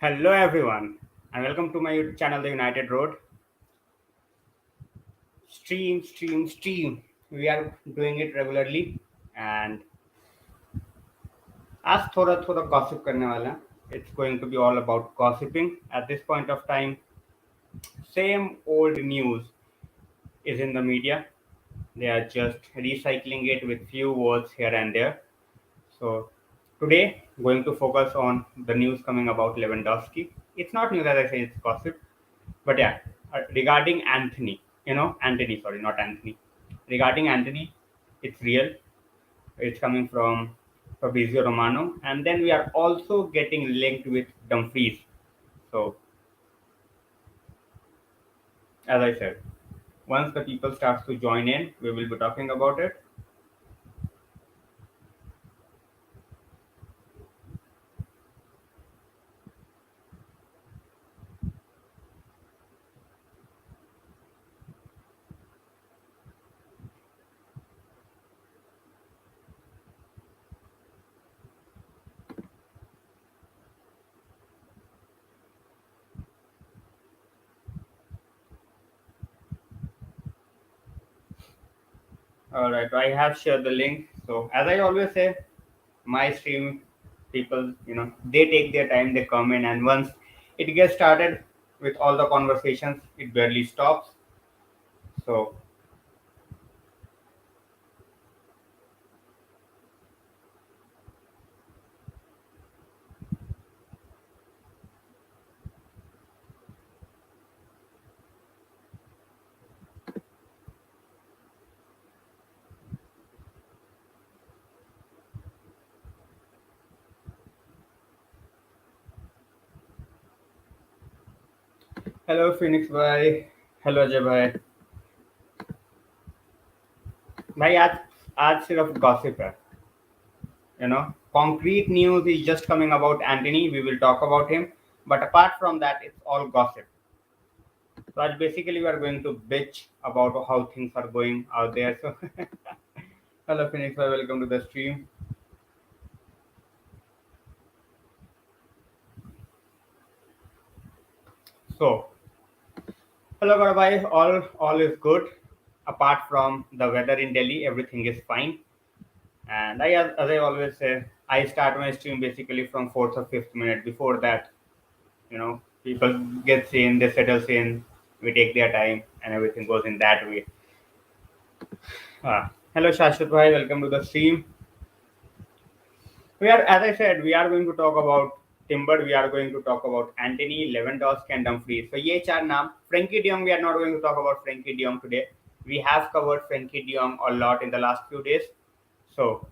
Hello everyone and welcome to my YouTube channel The United Road. Stream. We are doing it regularly and आज थोड़ा gossip करने वाला हैं. It's going to be all about gossiping. At this point of time, same old news is in the media. They are just recycling it with few words here and there. So today, going to focus on the news coming about Lewandowski. It's not news as I say, it's gossip. But yeah, regarding Anthony, Anthony, sorry, not Anthony. Regarding Anthony, it's real. It's coming from Fabrizio Romano. And then we are also getting linked with Dumfries. So, as I said, once the people starts to join in, we will be talking about it. All right, I have shared the link. So, as I always say, my stream people, they take their time, they come in, and once it gets started with all the conversations, it barely stops. So, hello Phoenix bhai, hello Ajay bhai. भाई आज सिर्फ gossip है. Concrete news is just coming about Anthony. We will talk about him, but apart from that, it's all gossip. So आज basically we are going to bitch about how things are going out there. So hello Phoenix bhai, welcome to the stream. So hello Gaurav bhai, all is good. Apart from the weather in Delhi, everything is fine. And as I always say, I start my stream basically from fourth or fifth minute. Before that, people get in, they settle in, we take their time, and everything goes in that way. Hello Shashwat bhai, welcome to the stream. As I said, we are going to talk about Timber, we are going to talk about Anthony, Lewandowski, and Dumfries. So ye char naam. Frankie De Jong, we are not going to talk about Frankie De Jong today. We have covered Frankie De Jong a lot in the last few days. So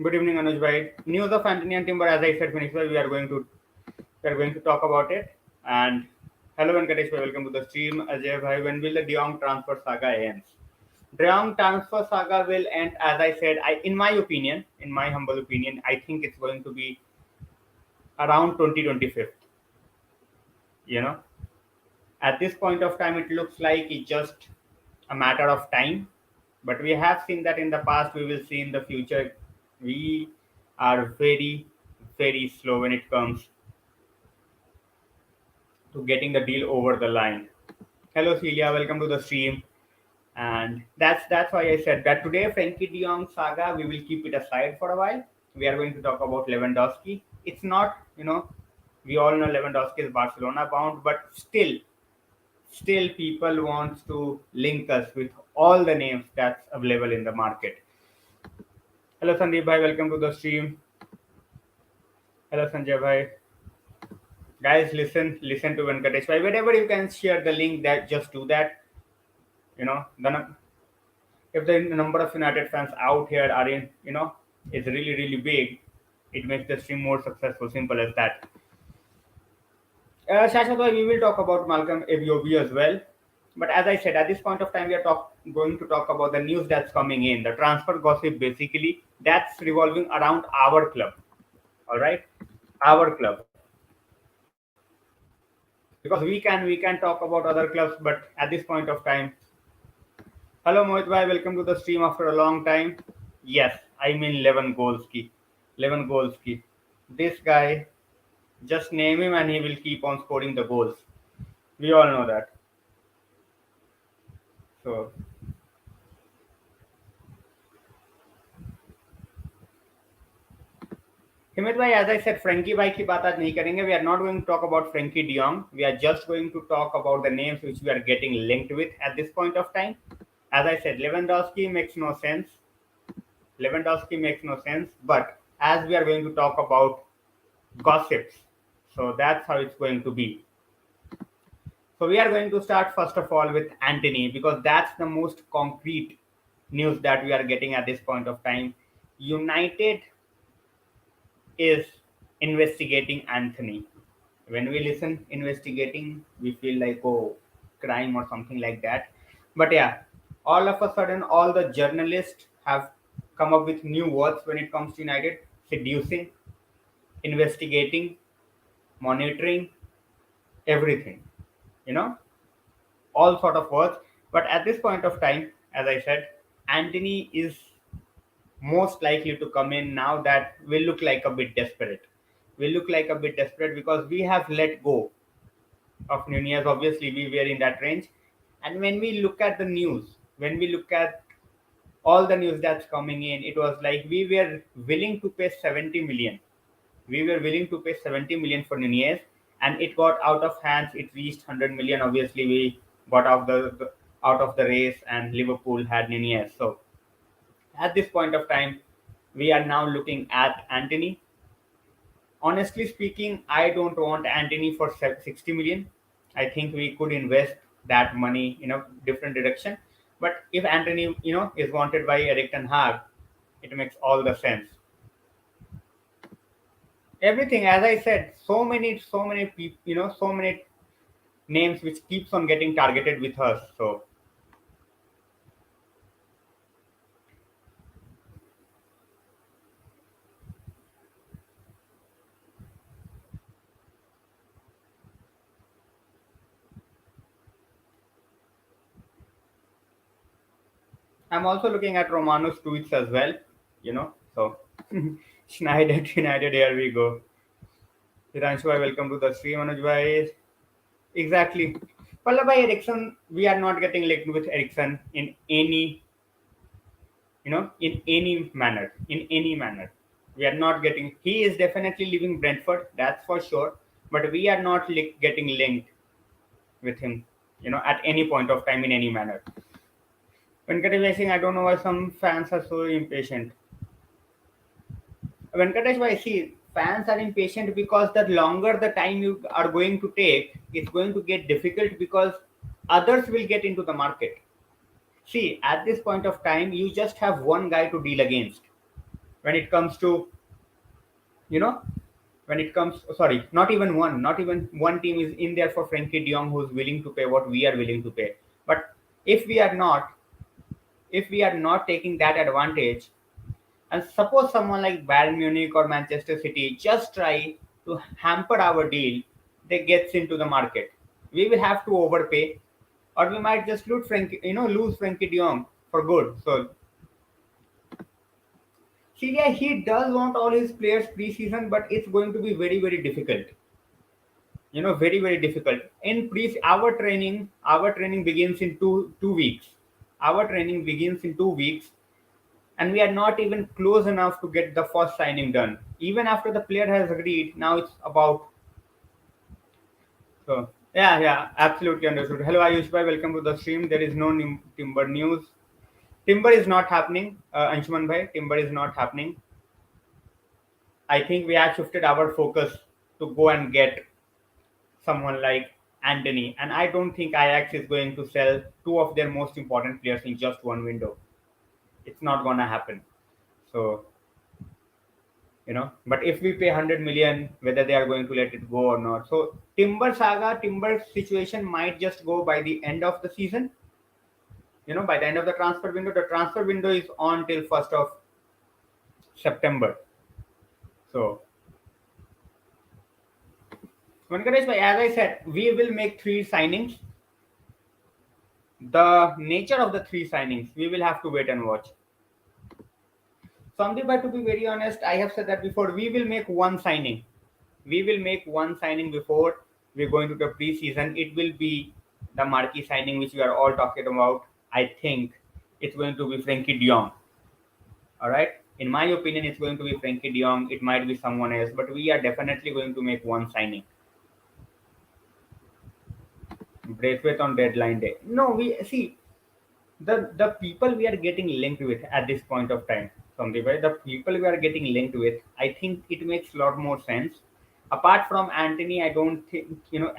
good evening, Anuj bhai. News of Anthony and Timber, as I said, Phoenix bhai, we are going to talk about it. And hello, Venkatesh bhai, welcome to the stream. Ajay bhai, when will the De Jong transfer saga end? De Jong transfer saga will end, as I said. In my humble opinion, I think it's going to be around 2025. You know, at this point of time, it looks like it's just a matter of time. But we have seen that in the past. We will see in the future. We are very, very slow when it comes to getting the deal over the line. Hello, Celia. Welcome to the stream. And that's why I said that today, Frankie De Jong saga, we will keep it aside for a while. We are going to talk about Lewandowski. It's not, we all know Lewandowski is Barcelona bound, but still people want to link us with all the names that's available in the market. Hello, Sandeep bhai. Welcome to the stream. Hello, Sanjay bhai. Guys, listen to Venkatesh bhai. Whenever you can share the link, that just do that. If the number of United fans out here are is really really big, it makes the stream more successful. Simple as that. Shashat, we will talk about Malcolm Ebiobi as well. But as I said, at this point of time, we are going to talk about the news that's coming in, the transfer gossip basically that's revolving around our club. All right, our club. Because we can talk about other clubs, but at this point of time, hello Mohit bhai, welcome to the stream after a long time. Yes, I mean Lewandowski. This guy Just name him and he will keep on scoring the goals. We all know that. So हिमित भाई, as I said, Frankie भाई की बात आज नहीं करेंगे. We are not going to talk about Frankie de Jong. We are just going to talk about the names which we are getting linked with at this point of time. As I said, Lewandowski makes no sense. Lewandowski makes no sense. But as we are going to talk about gossips, so that's how it's going to be. So we are going to start first of all with Antony because that's the most concrete news that we are getting at this point of time. United is investigating Anthony. When we listen investigating, we feel like, oh, crime or something like that. But yeah, all of a sudden, all the journalists have come up with new words when it comes to United: seducing, investigating, monitoring, everything. You know, all sort of words. But at this point of time, as I said, Anthony is most likely to come in now that we look like a bit desperate. We look like a bit desperate because we have let go of Nunez. Obviously, we were in that range. And when we look at the news, when we look at all the news that's coming in, it was like we were willing to pay 70 million. We were willing to pay 70 million for Nunez, and it got out of hands. It reached 100 million. Obviously, we got out of the race, and Liverpool had Nunez. So at this point of time, we are now looking at Anthony. Honestly speaking, I don't want Anthony for 60 million. I think we could invest that money in a different direction. But if Anthony, is wanted by Eric Ten Hag, it makes all the sense. Everything, as I said, so many people, so many names which keeps on getting targeted with us. So I'm also looking at Romano's tweets as well. So Schneider United, here we go. Hiranshu, welcome to the stream, Anuj bhai. Exactly. Pallabai Ericsson, we are not getting linked with Ericsson in any, in any manner. In any manner. We are not getting, he is definitely leaving Brentford, that's for sure. But we are not getting linked with him, at any point of time in any manner. Venkatesh saying, I don't know why some fans are so impatient. Venkatesh, I see fans are impatient because the longer the time you are going to take, it's going to get difficult because others will get into the market. See, at this point of time, you just have one guy to deal against. When it comes to, you know, when it comes, sorry, not even one team is in there for Frankie de Jong who's willing to pay what we are willing to pay. But if we are not, if we are not taking that advantage, and suppose someone like Bayern Munich or Manchester City just try to hamper our deal, they gets into the market. We will have to overpay, or we might just lose Frankie De Jong for good. So Syria, he does want all his players pre-season, but it's going to be very very difficult. Very very difficult. In pre, our training begins in two weeks. Our training begins in 2 weeks, and we are not even close enough to get the first signing done. Even after the player has agreed, now it's about. So yeah, yeah, absolutely understood. Hello, Ayush bhai, welcome to the stream. There is no timber news. Timber is not happening, Anshuman bhai. Timber is not happening. I think we have shifted our focus to go and get someone like Anthony, and I don't think Ajax is going to sell two of their most important players in just one window. It's not gonna happen. So but if we pay 100 million, whether they are going to let it go or not. So timber situation might just go by the end of the season. By the end of the transfer window. The transfer window is on till 1st of September. So Venkatesh bhai, as I said, we will make 3 signings. The nature of the 3 signings, we will have to wait and watch. Sandeep bhai, to be very honest, I have said that before, we will make one signing. We will make one signing before we're going to the preseason. It will be the marquee signing which we are all talking about. I think it's going to be Frankie de Jong. All right. In my opinion, it's going to be Frankie de Jong. It might be someone else, but we are definitely going to make one signing. Braithwaite on deadline day. No, we see the people we are getting linked with at this point of time. Sandeep, right? The people we are getting linked with, I think it makes a lot more sense. Apart from Anthony, I don't think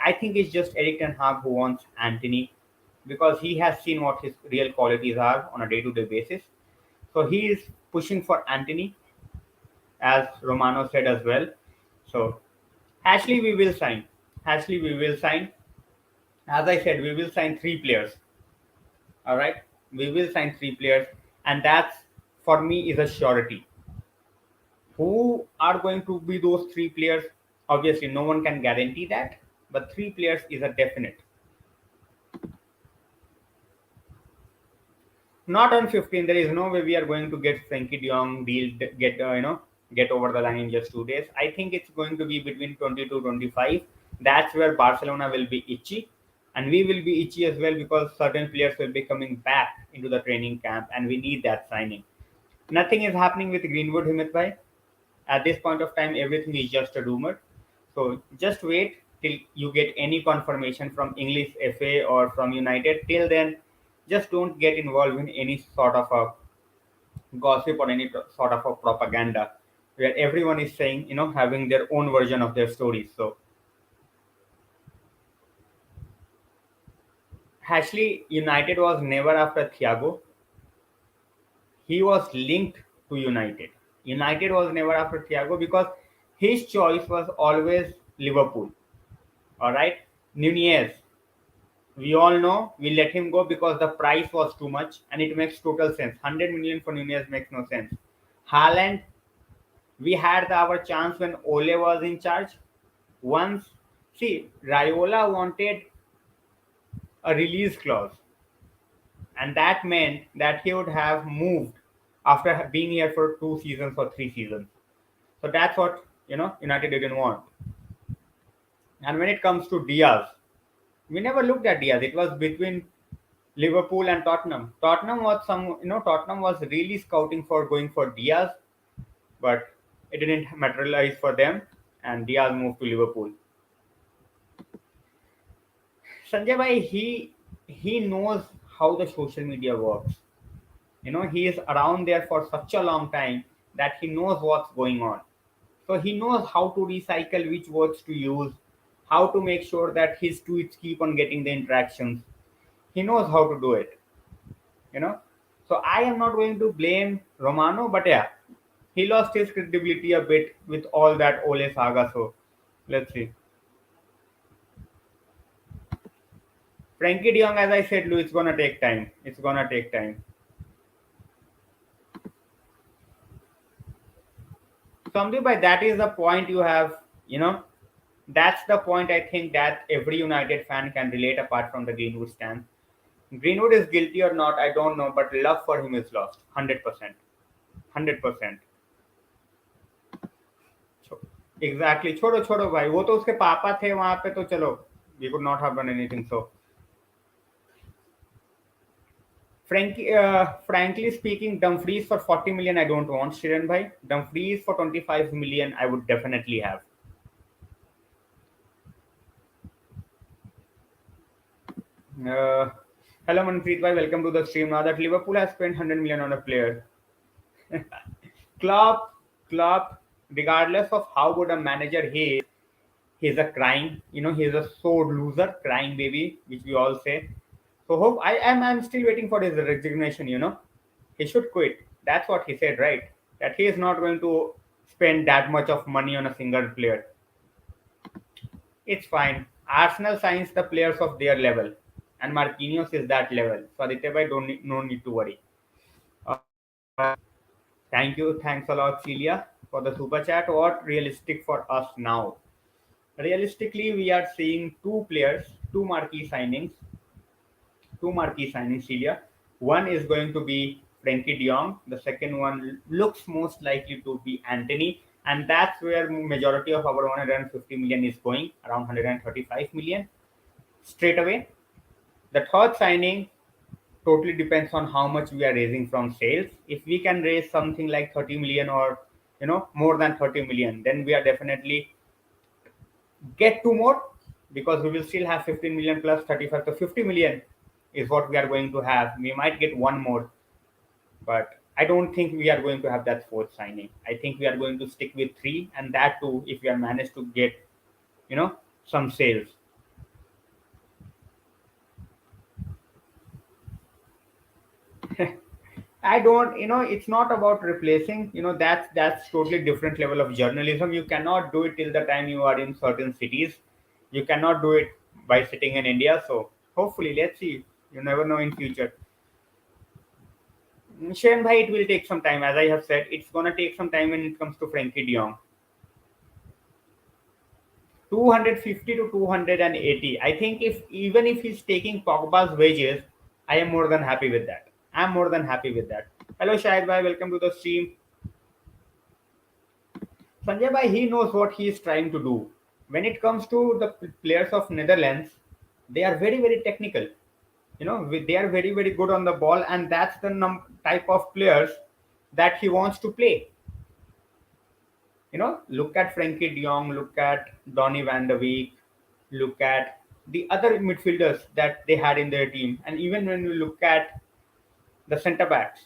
I think it's just Eric Ten Hag who wants Anthony because he has seen what his real qualities are on a day-to-day basis. So he is pushing for Anthony, as Romano said as well. So Ashley, we will sign. Ashley, we will sign. As I said, we will sign three players. All right, we will sign three players, and that's for me is a surety. Who are going to be those three players? Obviously, no one can guarantee that, but three players is a definite. Not on 15. There is no way we are going to get Frankie De Jong deal get over the line in just 2 days. I think it's going to be between 20 to 25. That's where Barcelona will be itchy, and we will be itchy as well because certain players will be coming back into the training camp, and we need that signing. Nothing is happening with Greenwood, Himit bhai. At this point of time, everything is just a rumor. So just wait till you get any confirmation from English FA or from United. Till then, just don't get involved in any sort of a gossip or any sort of a propaganda where everyone is saying, having their own version of their stories. So Ashley United was never after Thiago. He was linked to United. United was never after Thiago because his choice was always Liverpool. All right, Nunez. We all know we let him go because the price was too much, and it makes total sense. 100 million for Nunez makes no sense. Haaland, we had our chance when Ole was in charge. Once, see, Raiola wanted a release clause, and that meant that he would have moved after being here for 2 seasons or 3 seasons. So that's what United didn't want. And when it comes to Diaz, we never looked at Diaz. It was between Liverpool and Tottenham. Tottenham was really scouting for going for Diaz, but it didn't materialize for them, and Diaz moved to Liverpool. Sanjay bhai, he knows how the social media works. He is around there for such a long time that he knows what's going on. So he knows how to recycle which words to use, how to make sure that his tweets keep on getting the interactions. He knows how to do it. you know. So I am not going to blame Romano, but yeah, he lost his credibility a bit with all that Ole saga. So let's see. Frankie De Jong, as I said, Lou, it's gonna take time. It's gonna take time. Something by that is the point you have. That's the point I think that every United fan can relate apart from the Greenwood stand. Greenwood is guilty or not, I don't know, but love for him is lost. 100%. 100%. Exactly छोड़ो छोड़ो भाई वो तो उसके पापा थे वहां पे तो चलो we could not have done anything so frankly speaking, Dumfries for 40 million, I don't want Shiran bhai. Dumfries for 25 million, I would definitely have. Hello Manpreet bhai, welcome to the stream. Now that Liverpool has spent 100 million on a player, Klopp, Klopp, regardless of how good a manager he is, he's a crying, he's a sore loser, crying baby, which we all say. So hope I'm still waiting for his resignation. He should quit. That's what he said, right? That he is not going to spend that much of money on a single player. It's fine. Arsenal signs the players of their level, and Marquinhos is that level. So Aditya bhai, no need to worry. Uh, Thank you. Thanks a lot, Celia, for the super chat. What realistic for us now? Realistically, we are seeing two players, two marquee signings, Celia. One is going to be Frankie De Jong. The second one looks most likely to be Anthony. and that's where majority of our 150 million is going, around 135 million straight away. The third signing totally depends on how much we are raising from sales. If we can raise something like 30 million, or more than 30 million, then we are definitely get two more, because we will still have 15 million plus 35, so 50 million is what we are going to have. We might get one more, but I don't think we are going to have that fourth signing. I think we are going to stick with three, and that too if we are managed to get some sales. I don't, it's not about replacing. That's totally different level of journalism. You cannot do it till the time you are in certain cities. You cannot do it by sitting in India. So hopefully, let's see. You never know in future. Shayan bhai, it will take some time. As I have said, it's gonna take some time when it comes to Frankie De Jong. 250 to 280. I think if even if he's taking Pogba's wages, I am more than happy with that. I'm more than happy with that. Hello Shahid bhai, welcome to the stream. Sanjay bhai, he knows what he is trying to do. When it comes to the players of Netherlands, they are very very technical. They are very very good on the ball, and that's the type of players that he wants to play. Look at Frankie De Jong, look at Donny van de Beek, look at the other midfielders that they had in their team, and even when you look at the centre backs,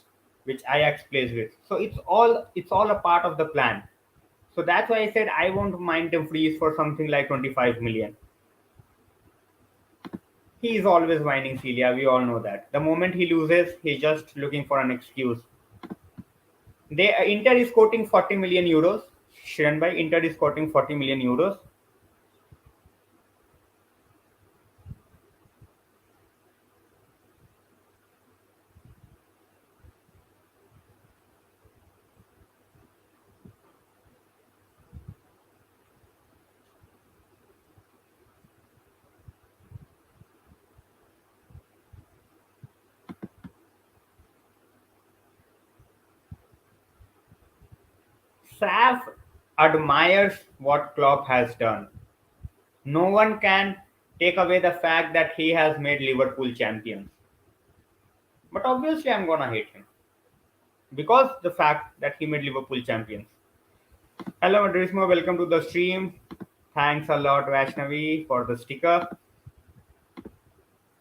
which Ajax plays with. So it's all a part of the plan. So that's why I said I won't mind Dumfries for something like 25 million. He is always whining Celia. We all know that. The moment he loses, he's just looking for an excuse. Inter is quoting 40 million euros. Shiran bhai, Inter is quoting 40 million euros. Saf admires what Klopp has done. No one can take away the fact that he has made Liverpool champions. But obviously, I'm gonna hate him because the fact that he made Liverpool champions. Hello, Madrismo. Welcome to the stream. Thanks a lot, Vaishnavi, for the sticker.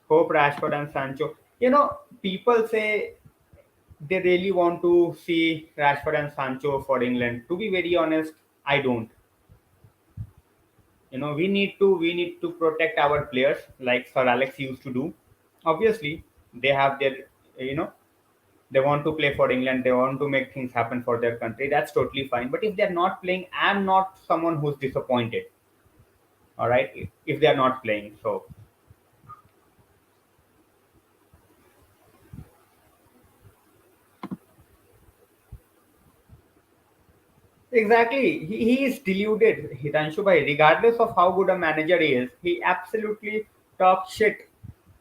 Hope Rashford and Sancho. People say they really want to see Rashford and Sancho for England. To be very honest, I don't. We need to protect our players like Sir Alex used to do. Obviously, they have their you know they want to play for England. They want to make things happen for their country. That's totally fine. But if they're not playing, I'm not someone who's disappointed. All right, if they're not playing, so exactly, he is deluded. Hitanshu bhai, regardless of how good a manager he is, he absolutely talks shit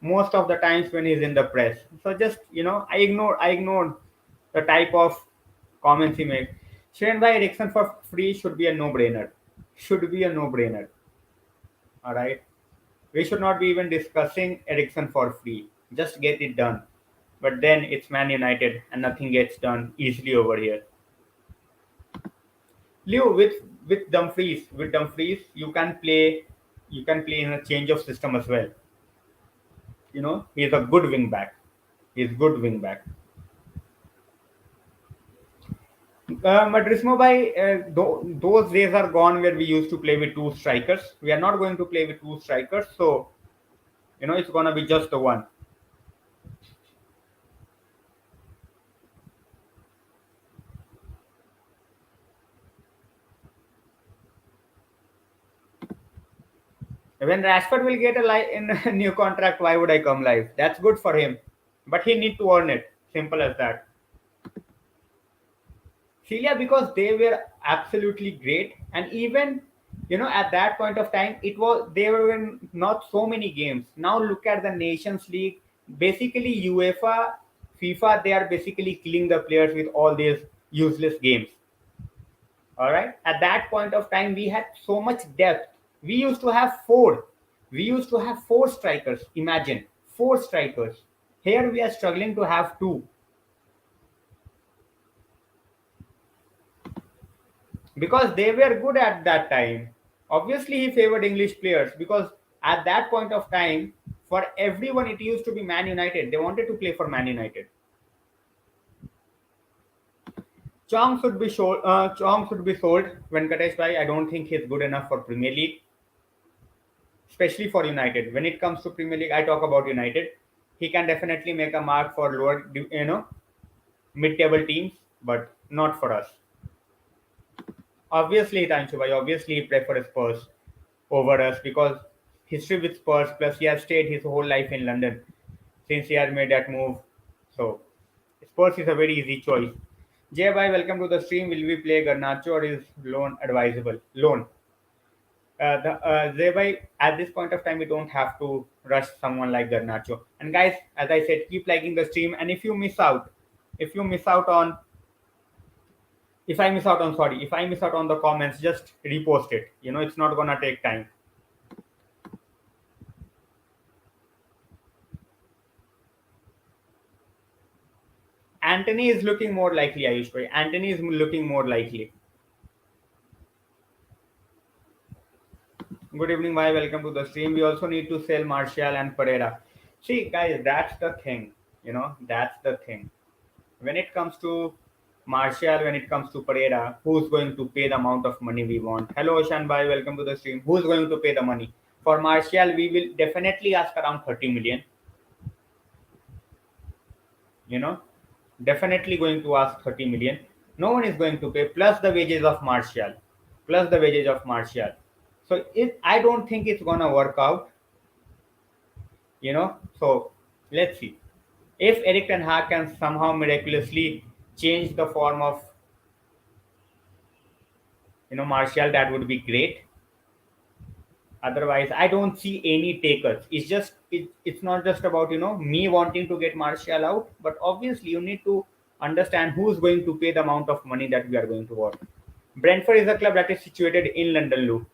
most of the times when he's in the press. So just I ignored the type of comments he makes. Sharon by Ericsson for free should be a no-brainer. Should be a no-brainer. All right. We should not be even discussing Ericsson for free. Just get it done. But then it's Man United and nothing gets done easily over here. Leo, with Dumfries, you can play in a change of system as well. He's a good wing back. He's good wing back. Madrismo by those days are gone where we used to play with two strikers. We are not going to play with two strikers, so it's gonna be just the one. When Rashford will get in a new contract, why would I come live? That's good for him, but he need to earn it. Simple as that. Celia, because they were absolutely great, and even at that point of time, it was there were not so many games. Now look at the Nations League. Basically, UEFA, FIFA, they are basically killing the players with all these useless games. All right. At that point of time, we had so much depth. We used to have four. We used to have four strikers. Imagine four strikers. Here we are struggling to have two because they were good at that time. Obviously, he favored English players because at that point of time, for everyone, it used to be Man United. They wanted to play for Man United. Chong should be sold. Chong should be sold. Venkatesh Bhai, I don't think he's good enough for Premier League, especially for United. When it comes to Premier League, I talk about United. He can definitely make a mark for lower, mid-table teams, but not for us. Obviously, Tanshu Bhai, obviously he prefers Spurs over us because history with Spurs. Plus, he has stayed his whole life in London since he has made that move. So, Spurs is a very easy choice. Jay Bhai, welcome to the stream. Will we play Garnacho or is loan advisable? Loan. Thereby, at this point of time, we don't have to rush someone like Garnacho. And guys, as I said, keep liking the stream. And if you miss out on, if I miss out on, sorry, if I miss out on the comments, just repost it. It's not gonna take time. Anthony is looking more likely, Ayush bhai. Anthony is looking more likely. Good evening, bhai. Welcome to the stream. We also need to sell Martial and Pereira. See, guys, that's the thing. That's the thing. When it comes to Martial, when it comes to Pereira, who's going to pay the amount of money we want? Hello, Oshan bhai. Welcome to the stream. Who's going to pay the money? For Martial, we will definitely ask around 30 million. You know, definitely going to ask 30 million. No one is going to pay plus the wages of Martial, plus the wages of Martial. So I don't think it's gonna work out. So let's see if Eric Ten Hag can somehow miraculously change the form of Martial. That would be great. Otherwise, I don't see any takers. It's not just about me wanting to get Martial out, but obviously you need to understand who's going to pay the amount of money that we are going to work. Brentford is a club that is situated in London, Lou.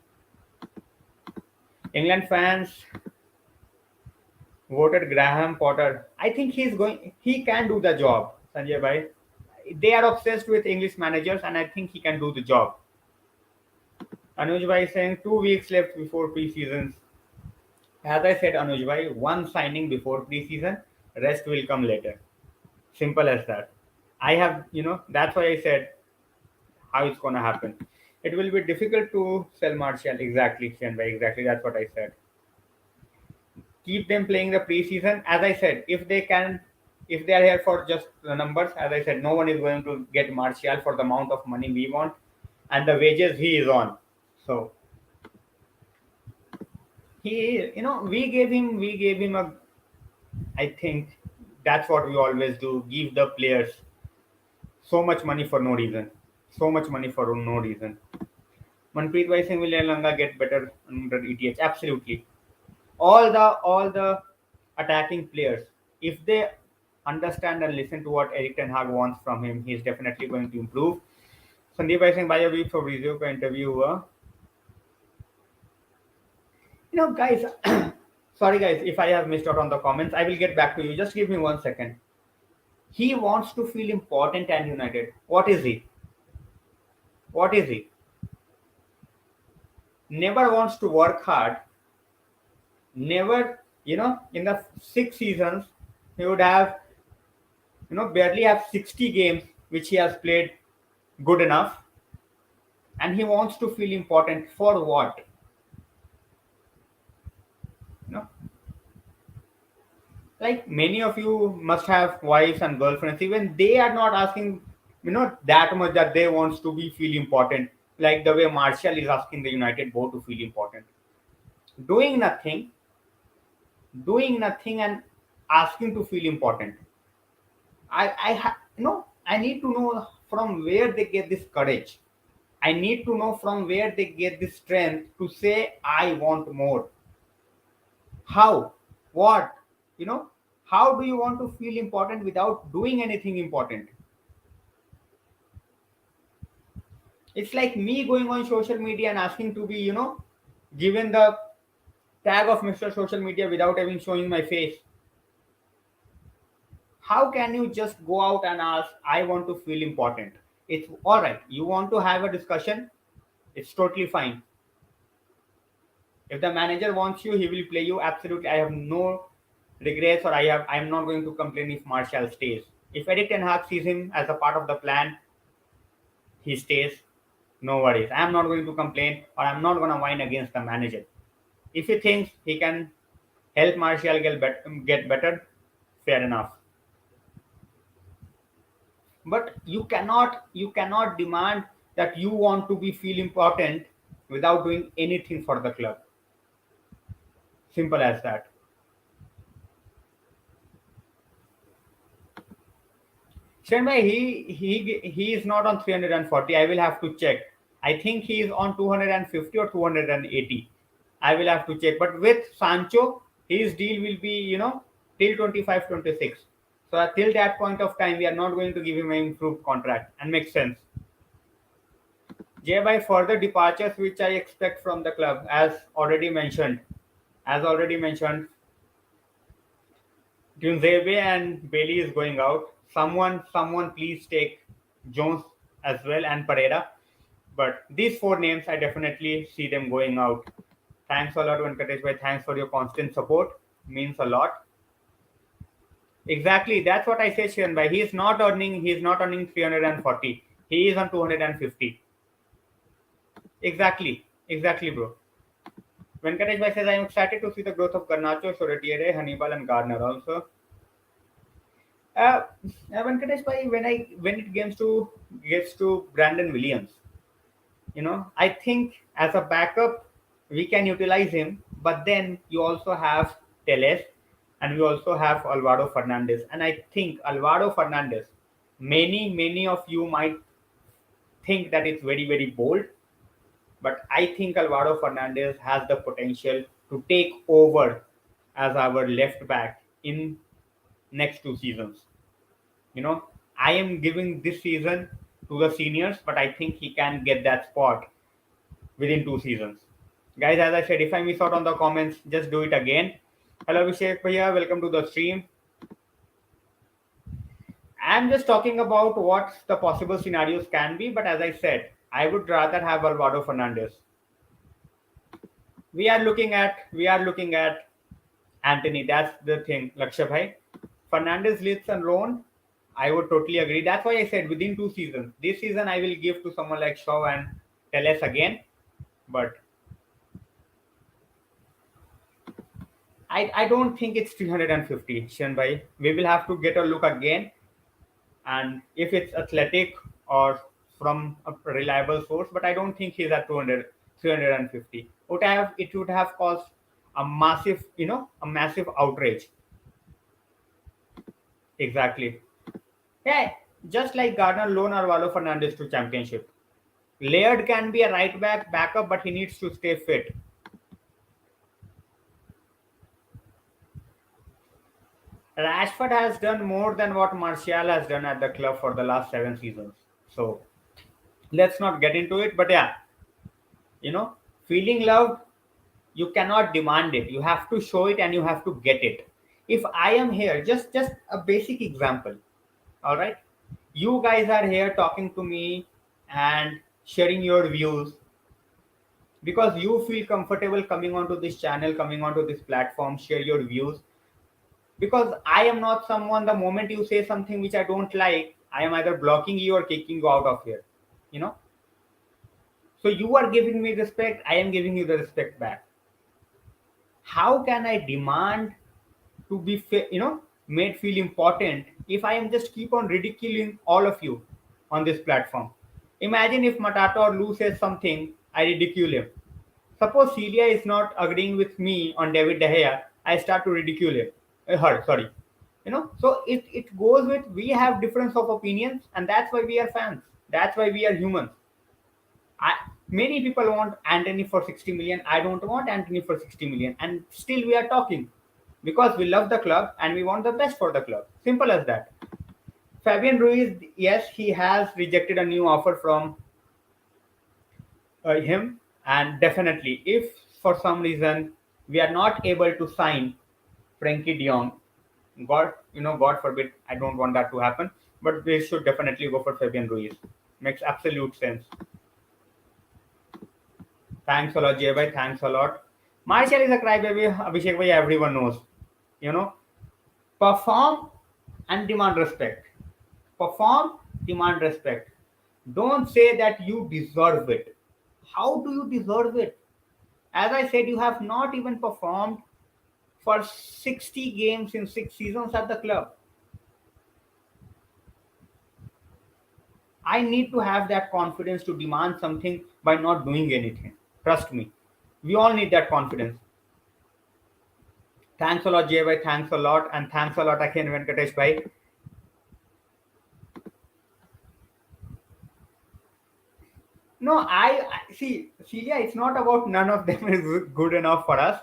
England fans voted Graham Potter. I think he can do the job, Sanjay bhai. They are obsessed with English managers, and I think he can do the job. Anuj bhai saying 2 weeks left before pre-seasons. As I said, Anuj bhai, one signing before pre-season, rest will come later. Simple as that. I have, that's why I said how it's gonna happen. It will be difficult to sell Martial. Exactly, Shen bhai. Exactly, that's what I said. Keep them playing the preseason. As I said, if they are here for just the numbers, as I said, no one is going to get Martial for the amount of money we want and the wages he is on. So we gave him a. I think that's what we always do. Give the players so much money for no reason. So much money for no reason. Manpreet Bhai saying will Langa get better under ETH? Absolutely. All the attacking players, if they understand and listen to what Eric Ten Hag wants from him, he's definitely going to improve. Sandeep Bhai saying, by a week for Rizio ka interview hua. Guys, sorry guys, if I have missed out on the comments, I will get back to you. Just give me 1 second. He wants to feel important and united. What is he? What is he? Never wants to work hard. Never, in the 6 seasons, he would have barely have 60 games which he has played good enough, and he wants to feel important for what? you know like many of you must have wives and girlfriends. Even they are not asking that much that they wants to be feel important, like the way Martial is asking the United board to feel important. Doing nothing and asking to feel important. I need to know from where they get this courage. I need to know from where they get the strength to say, I want more. How? What? How do you want to feel important without doing anything important? It's like me going on social media and asking to be, given the tag of Mr. Social Media without even showing my face. How can you just go out and ask, I want to feel important? It's all right. You want to have a discussion, it's totally fine. If the manager wants you, he will play you. Absolutely. I have no regrets, or I'm not going to complain if Martial stays. If Eric Ten Hag sees him as a part of the plan, he stays. No worries. I'm not going to complain, or I'm not going to whine against the manager. If he thinks he can help Martial get better, fair enough. But you cannot demand that you want to be feel important without doing anything for the club. Simple as that. Shenbhai, he is not on 340. I will have to check. I think he is on 250 or 280. I will have to check. But with Sancho, his deal will be, till 25, 26. So till that point of time, we are not going to give him an improved contract, and makes sense. By further departures which I expect from the club, as already mentioned, Dunzebe and Bailey is going out. Someone, please take Jones as well and Pereira. But these four names, I definitely see them going out. Thanks a lot, Venkatesh bhai. Thanks for your constant support. Means a lot. Exactly, that's what I say, Shiran bhai. He is not earning 340. He is on 250. Exactly, bro. Venkatesh bhai says, I am excited to see the growth of Garnacho, Soretiere, Hannibal, and Gardner also. Uh, Venkatesh bhai, when it gets to Brandon Williams, I think as a backup we can utilize him, but then you also have Teles, and we also have Alvaro Fernandez, and I think Alvaro Fernandez. Many of you might think that it's very very bold, but I think Alvaro Fernandez has the potential to take over as our left back in next 2 seasons. You know, I am giving this season to the seniors, but I think he can get that spot within 2 seasons. Guys, as I said, if I miss out on the comments, just do it again. Hello, Abhishek Bhaiya, welcome to the stream. I'm just talking about what the possible scenarios can be, but as I said, I would rather have Alvaro Fernandez. We are looking at Anthony. That's the thing, Laksha bhai. Fernandez leads and loan. I would totally agree. That's why I said within 2 seasons. This season I will give to someone like Shaw and Teles again, but I don't think it's 350, Shanbhai. We will have to get a look again, and if it's athletic or from a reliable source, but I don't think he's at 200, 350. It would have caused a massive outrage. Exactly. Yeah, just like Gardner loan Arvalo Fernandez to championship. Laird can be a right back backup, but he needs to stay fit. Rashford has done more than what Martial has done at the club for the last 7 seasons. So let's not get into it. But yeah, you know, feeling loved, you cannot demand it. You have to show it and you have to get it. If I am here, just a basic example. All right, you guys are here talking to me and sharing your views because you feel comfortable coming onto this channel, coming onto this platform, share your views. Because I am not someone, the moment you say something which I don't like, I am either blocking you or kicking you out of here. You know? So you are giving me respect, I am giving you the respect back. How can I demand to be made feel important if I am just keep on ridiculing all of you on this platform? Imagine if Matata or Lou says something, I ridicule him. Suppose Celia is not agreeing with me on David De Gea, I start to ridicule him. Her, sorry. So it goes with, we have difference of opinions, and that's why we are fans. That's why we are humans. Many people want Anthony for 60 million. I don't want Anthony for 60 million, and still we are talking because we love the club and we want the best for the club. Simple as that. Fabian Ruiz, yes, he has rejected a new offer from him. And definitely, if for some reason we are not able to sign Frankie De Jong, God forbid, I don't want that to happen, but we should definitely go for Fabian Ruiz. Makes absolute sense. Thanks a lot, Jay bhai. Thanks a lot. Martial is a crybaby. Abhishek bhai, everyone knows. You know, perform and demand respect. Perform, demand respect. Don't say that you deserve it. How do you deserve it? As I said, you have not even performed for 60 games in 6 seasons at the club. I need to have that confidence to demand something by not doing anything. Trust me. We all need that confidence. Thanks a lot, Jay bhai. Thanks a lot. And thanks a lot again, Venkatesh bhai. No, I see, Celia, it's not about none of them is good enough for us.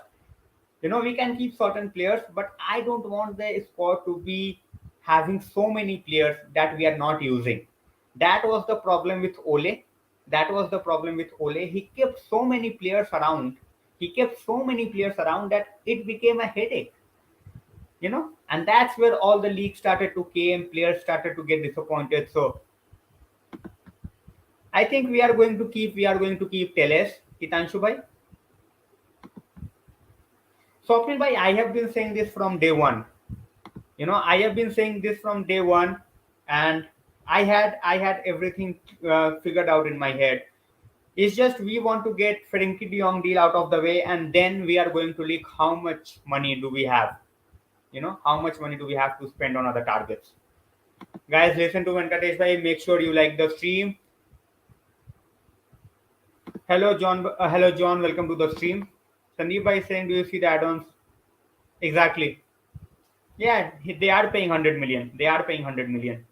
We can keep certain players, but I don't want the squad to be having so many players that we are not using. That was the problem with Ole. That was the problem with Ole. He kept so many players around. He kept so many players around that it became a headache. And that's where all the league started to came. Players started to get disappointed. So I think we are going to keep Teles, Hitanshu bhai. Swapnil bhai, I have been saying this from day one. I have been saying this from day one, and I had everything figured out in my head. It's just we want to get Frenkie De Jong deal out of the way, and then we are going to look how much money do we have. How much money do we have to spend on other targets. Guys, listen to Venkatesh bhai. Make sure you like the stream. Hello John. Hello John. Welcome to the stream. Sandeep bhai is saying, do you see the add-ons? Exactly. Yeah, they are paying 100 million. They are paying 100 million.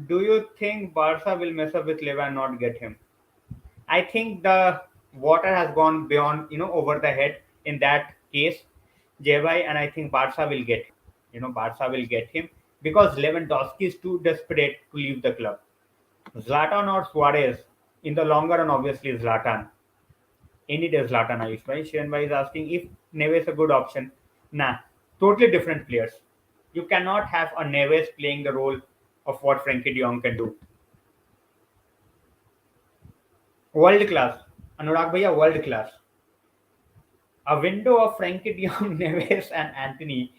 Do you think Barca will mess up with Leva and not get him? I think the water has gone beyond, over the head in that case, Jevai, and I think Barca will get him. Barca will get him because Lewandowski is too desperate to leave the club. Zlatan or Suarez, in the longer run, obviously Zlatan. Any day Zlatan, Ayush bhai. Shiran bhai is asking if Neves a good option. Nah, totally different players. You cannot have a Neves playing the role of what Frankie De Jong can do. World class. Anurag bhaiya, world class. A window of Frankie De Jong, Neves, and Anthony.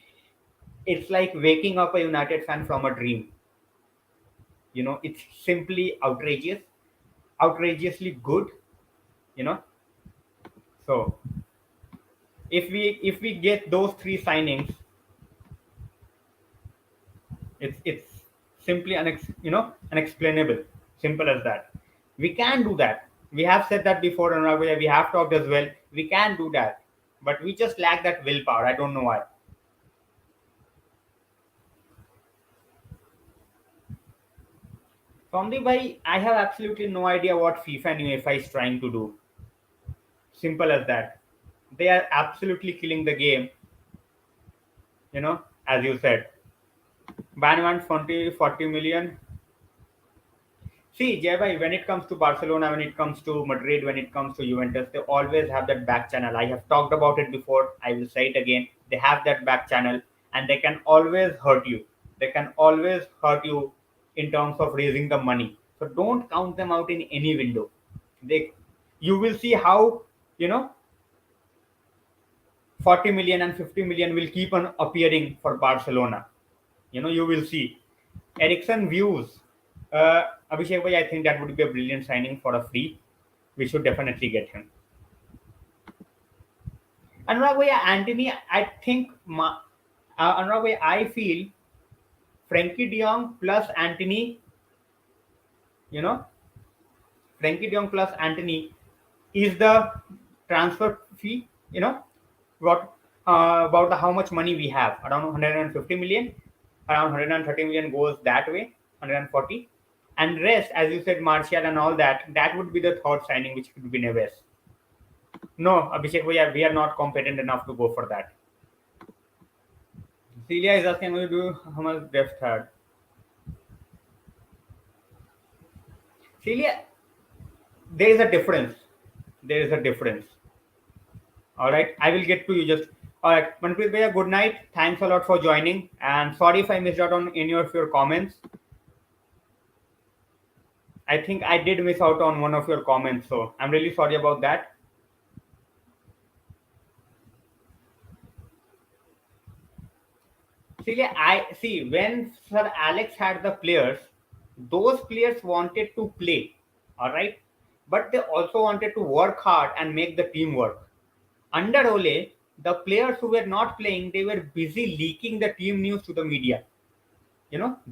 It's like waking up a United fan from a dream. It's simply outrageous, outrageously good. You know. So if we get those three signings, it's simply unexplainable. Simple as that. We can do that. We have said that before, and we have talked as well. We can do that, but we just lack that willpower. I don't know why. Somdeep bhai, I have absolutely no idea what FIFA and UEFA is trying to do. Simple as that. They are absolutely killing the game. As you said, ban wants 40 million. See, Jay bhai, when it comes to Barcelona, when it comes to Madrid, when it comes to Juventus, they always have that back channel. I have talked about it before. I will say it again. They have that back channel, and they can always hurt you. They can always hurt you in terms of raising the money. So don't count them out in any window. You will see how you know 40 million and 50 million will keep on appearing for Barcelona. You will see. Ericsson views. Abhishek bhai, I think that would be a brilliant signing for a free. We should definitely get him. Anurag bhai, Anthony, I think, Anurag bhai, I feel Frankie De Jong plus Anthony, you know, Frankie De Jong plus Anthony is the transfer fee, what about how much money we have, around 150 million, around 130 million goes that way, 140, and rest, as you said, Martial and all that would be the third signing, which could be Neves. No, Abhishek, we are not competent enough to go for that. Celia is asking me to do how much depth third. Celia, There is a difference. There is a difference. All right, I will get to you just. All right, Manpreet Bhaiya, good night. Thanks a lot for joining, and sorry if I missed out on any of your comments. I think I did miss out on one of your comments, so I'm really sorry about that. See, I see when Sir Alex had the players, those players wanted to play, all right, but they also wanted to work hard and make the team work. Under Ole, the players who were not playing, they were busy leaking the team news to the media.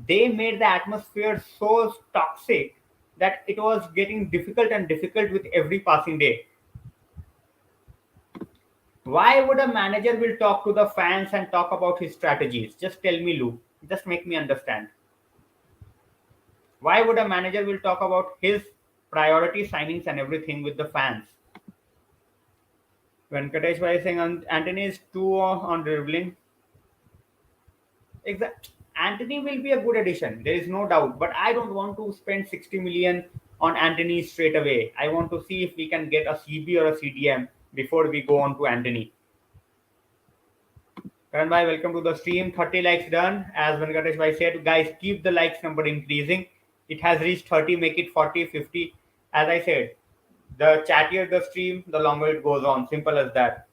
They made the atmosphere so toxic that it was getting difficult and difficult with every passing day. Why would a manager will talk to the fans and talk about his strategies? Just tell me, Lou. Just make me understand. Why would a manager will talk about his priority signings and everything with the fans? Venkatesh Bhai is saying Anthony is too on dribbling. Exact. Anthony will be a good addition. There is no doubt. But I don't want to spend 60 million on Anthony straight away. I want to see if we can get a CB or a CDM before we go on to Anthony. Karan bhai, welcome to the stream. 30 likes done. As Venkatesh bhai said, guys, keep the likes number increasing. It has reached 30, make it 40, 50. As I said, the chattier the stream, the longer it goes on. Simple as that.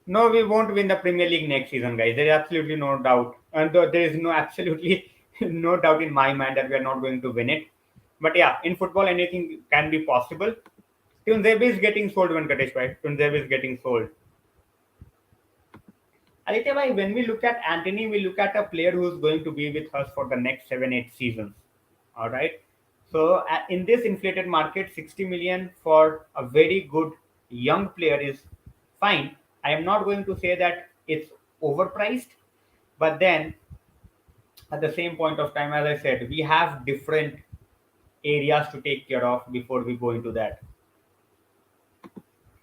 No, we won't win the Premier League next season, guys. There is absolutely no doubt. And there is no absolutely no doubt in my mind that we are not going to win it. But yeah, in football, anything can be possible. Tunzebe is getting sold, Venkatesh bhai. Tunzebe is getting sold. Aditya bhai, when we look at Anthony, we look at a player who is going to be with us for the next 7, 8 seasons. All right. So in this inflated market, 60 million for a very good young player is fine. I am not going to say that it's overpriced, but then at the same point of time, as I said, we have different areas to take care of before we go into that.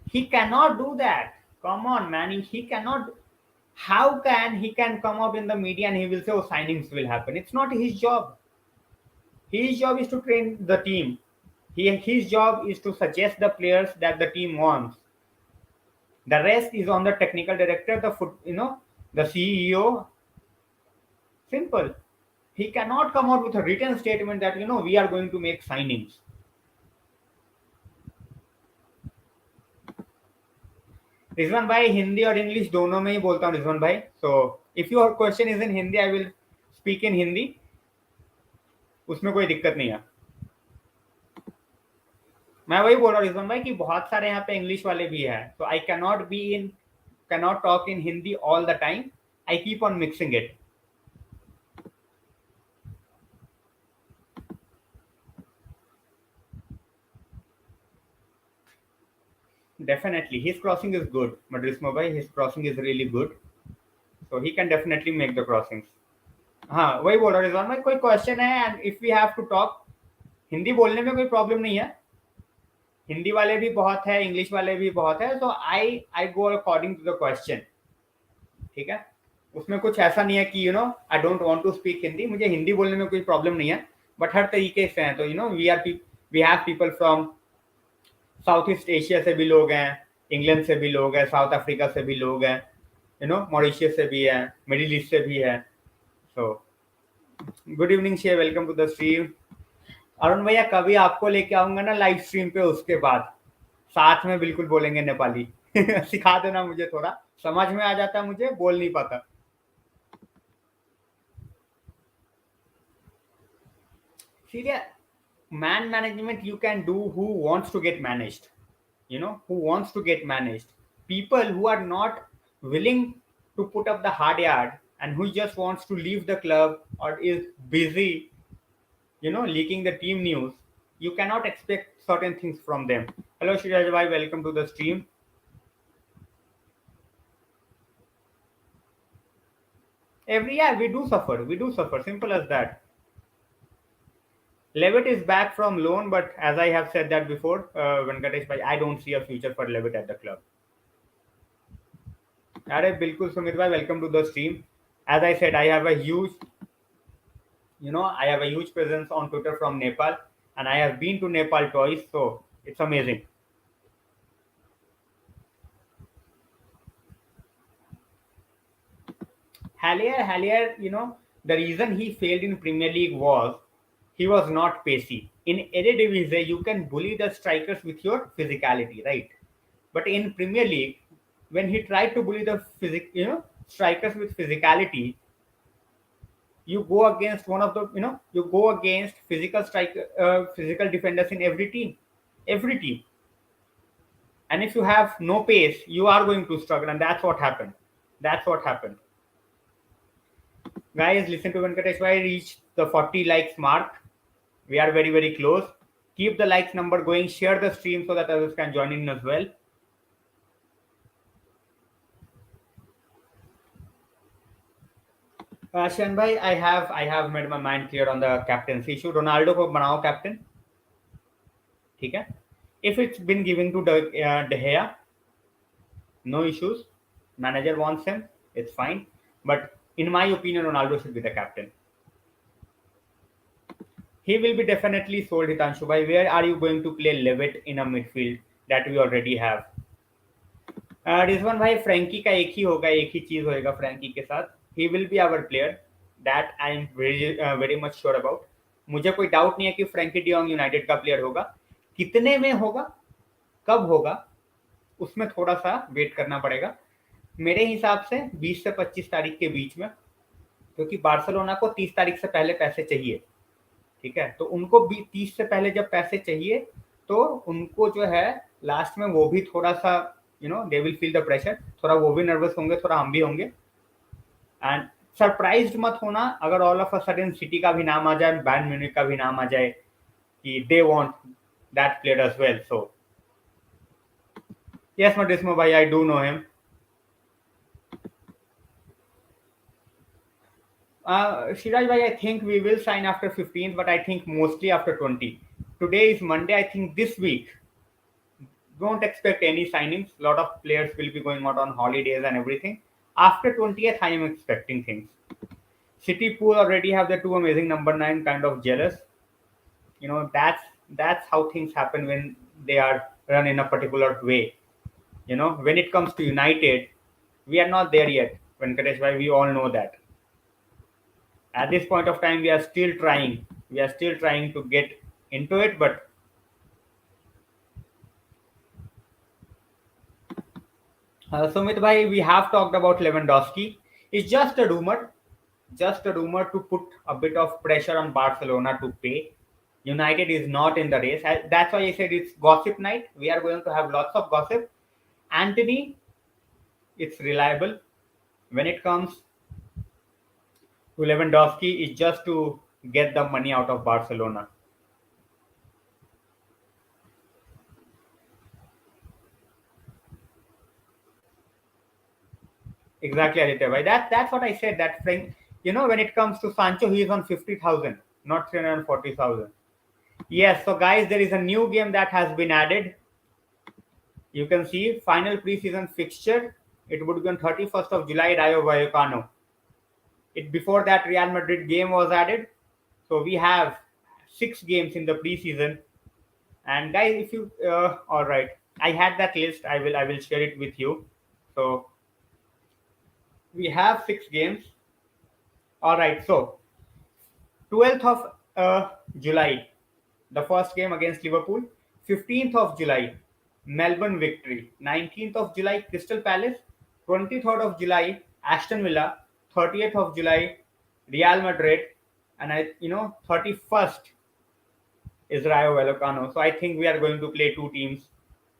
He cannot do that. Come on, man. He cannot. How can he can come out in the media and he will say, "Oh, signings will happen"? It's not his job. His job is to train the team. His job is to suggest the players that the team wants. The rest is on the technical director, the CEO. Simple. He cannot come out with a written statement that we are going to make signings. Rizwan भाई हिंदी और English दोनों में ही बोलता हूँ रिजवान भाई so if your question is in Hindi I will speak in Hindi उसमें कोई दिक्कत नहीं है मैं वही बोल रहा हूँ रिजवान भाई कि बहुत सारे यहाँ पे इंग्लिश वाले भी हैं तो I cannot talk in Hindi all the time I keep on mixing it Definitely, his crossing is good. Madris Mobile, his crossing is really good. So he can definitely make the crossings. हाँ वही बोल रहा हूँ रिजवान भाई कोई question है and if we have to talk Hindi बोलने में कोई प्रॉब्लम नहीं है हिंदी वाले भी बहुत है इंग्लिश वाले भी बहुत है so I go according to the question ठीक है उसमें कुछ ऐसा नहीं है कि I don't want to speak Hindi मुझे हिंदी बोलने में कोई प्रॉब्लम नहीं है बट हर तरीके से हैं तो we have people from South East Asia से भी लोग हैं इंग्लैंड से भी लोग हैं साउथ अफ्रीका से भी लोग हैं मॉरिशियस से भी है मिडिल ईस्ट से भी है so good evening share welcome to the stream Arun भैया कभी आपको लेके आऊंगा ना लाइव स्ट्रीम पे उसके बाद साथ में बिल्कुल बोलेंगे नेपाली सिखा देना मुझे थोड़ा समझ में आ जाता मुझे बोल नहीं पाता serious man management you can do who wants to get managed who wants to get managed people who are not willing to put up the hard yard and who just wants to leave the club or is busy leaking the team news you cannot expect certain things from them hello Shiraj bhai welcome to the stream we do suffer simple as that Levitt is back from loan, but as I have said that before, Venkatesh bhai, I don't see a future for Levitt at the club. अरे बिल्कुल सुमित भाई, welcome to the stream. As I said, I have a huge, I have a huge presence on Twitter from Nepal, and I have been to Nepal twice, so it's amazing. Hallier, the reason he failed in Premier League was he was not pacey. In Eredivisie, you can bully the strikers with your physicality, right? But in Premier League, when he tried to bully the strikers with physicality, you go against you go against physical defenders in every team. And if you have no pace, you are going to struggle, and that's what happened. That's what happened. Guys, listen to Venkatesh. I reached the 40 likes mark. We are very, very close. Keep the likes number going. Share the stream so that others can join in as well. Shan bhai, I have made my mind clear on the captaincy issue. Ronaldo को बनाओ captain. ठीक है? If it's been given to De Gea, no issues. Manager wants him, it's fine. But in my opinion, Ronaldo should be the captain. He will be definitely sold, Hitanshu bhai. Where are you going to play Levitt in a midfield that we already have? Rizwan भाई, Frankie का एक ही होगा, एक ही चीज होएगा Frankie के साथ. He will be our player, that I am very much sure about. मुझे कोई डाउट नहीं है कि फ्रैंकी डियोंग यूनाइटेड का प्लेयर होगा. कितने में होगा, कब होगा, उसमें थोड़ा सा वेट करना पड़ेगा. मेरे हिसाब से 20 से 25 तारीख के बीच में, क्योंकि बार्सिलोना को 30 तारीख से पहले पैसे चाहिए. ठीक है, तो उनको भी 30 से पहले जब पैसे चाहिए, तो उनको जो है लास्ट में वो भी थोड़ा सा they will feel the pressure. थोड़ा वो भी नर्वस होंगे, थोड़ा हम भी होंगे. एंड सरप्राइज्ड मत होना अगर all of a sudden city का भी नाम आ जाए, बायर्न म्यूनिख का भी नाम आ जाए कि they want that player as well. So yes मडिस्मो भाई, I do know him. Shiraj bhai, I think we will sign after 15th, but I think mostly after 20. Today is Monday. I think this week, don't expect any signings. A lot of players will be going out on holidays and everything. After 20th, I am expecting things. City Pool already have the two amazing number 9, kind of jealous. That's how things happen when they are run in a particular way. When it comes to United, we are not there yet. Venkatesh bhai, we all know that. At this point of time, we are still trying to get into it. But Sumit bhai, we have talked about Lewandowski. It's just a rumor to put a bit of pressure on Barcelona to pay. United is not in the race. That's why I said it's gossip night. We are going to have lots of gossip. Antony, it's reliable. When it comes to Lewandowski, is just to get the money out of Barcelona. Exactly, Aditya bhai. That's what I said. That Frank, when it comes to Sancho, he is on 50,000, not 340,000. Yes. So guys, there is a new game that has been added. You can see final preseason fixture. It would be on 31st of July, Rayo Vallecano. Before that Real Madrid game was added. So we have 6 games in the preseason. And guys, if you all right, I had that list. I will share it with you. So we have 6 games. All right. So 12th of July, the first game against Liverpool. 15th of July, Melbourne victory. 19th of July, Crystal Palace. 23rd of July, Aston Villa. 30th of July, Real Madrid. And 31st is Rayo Vallecano. So I think we are going to play 2 teams,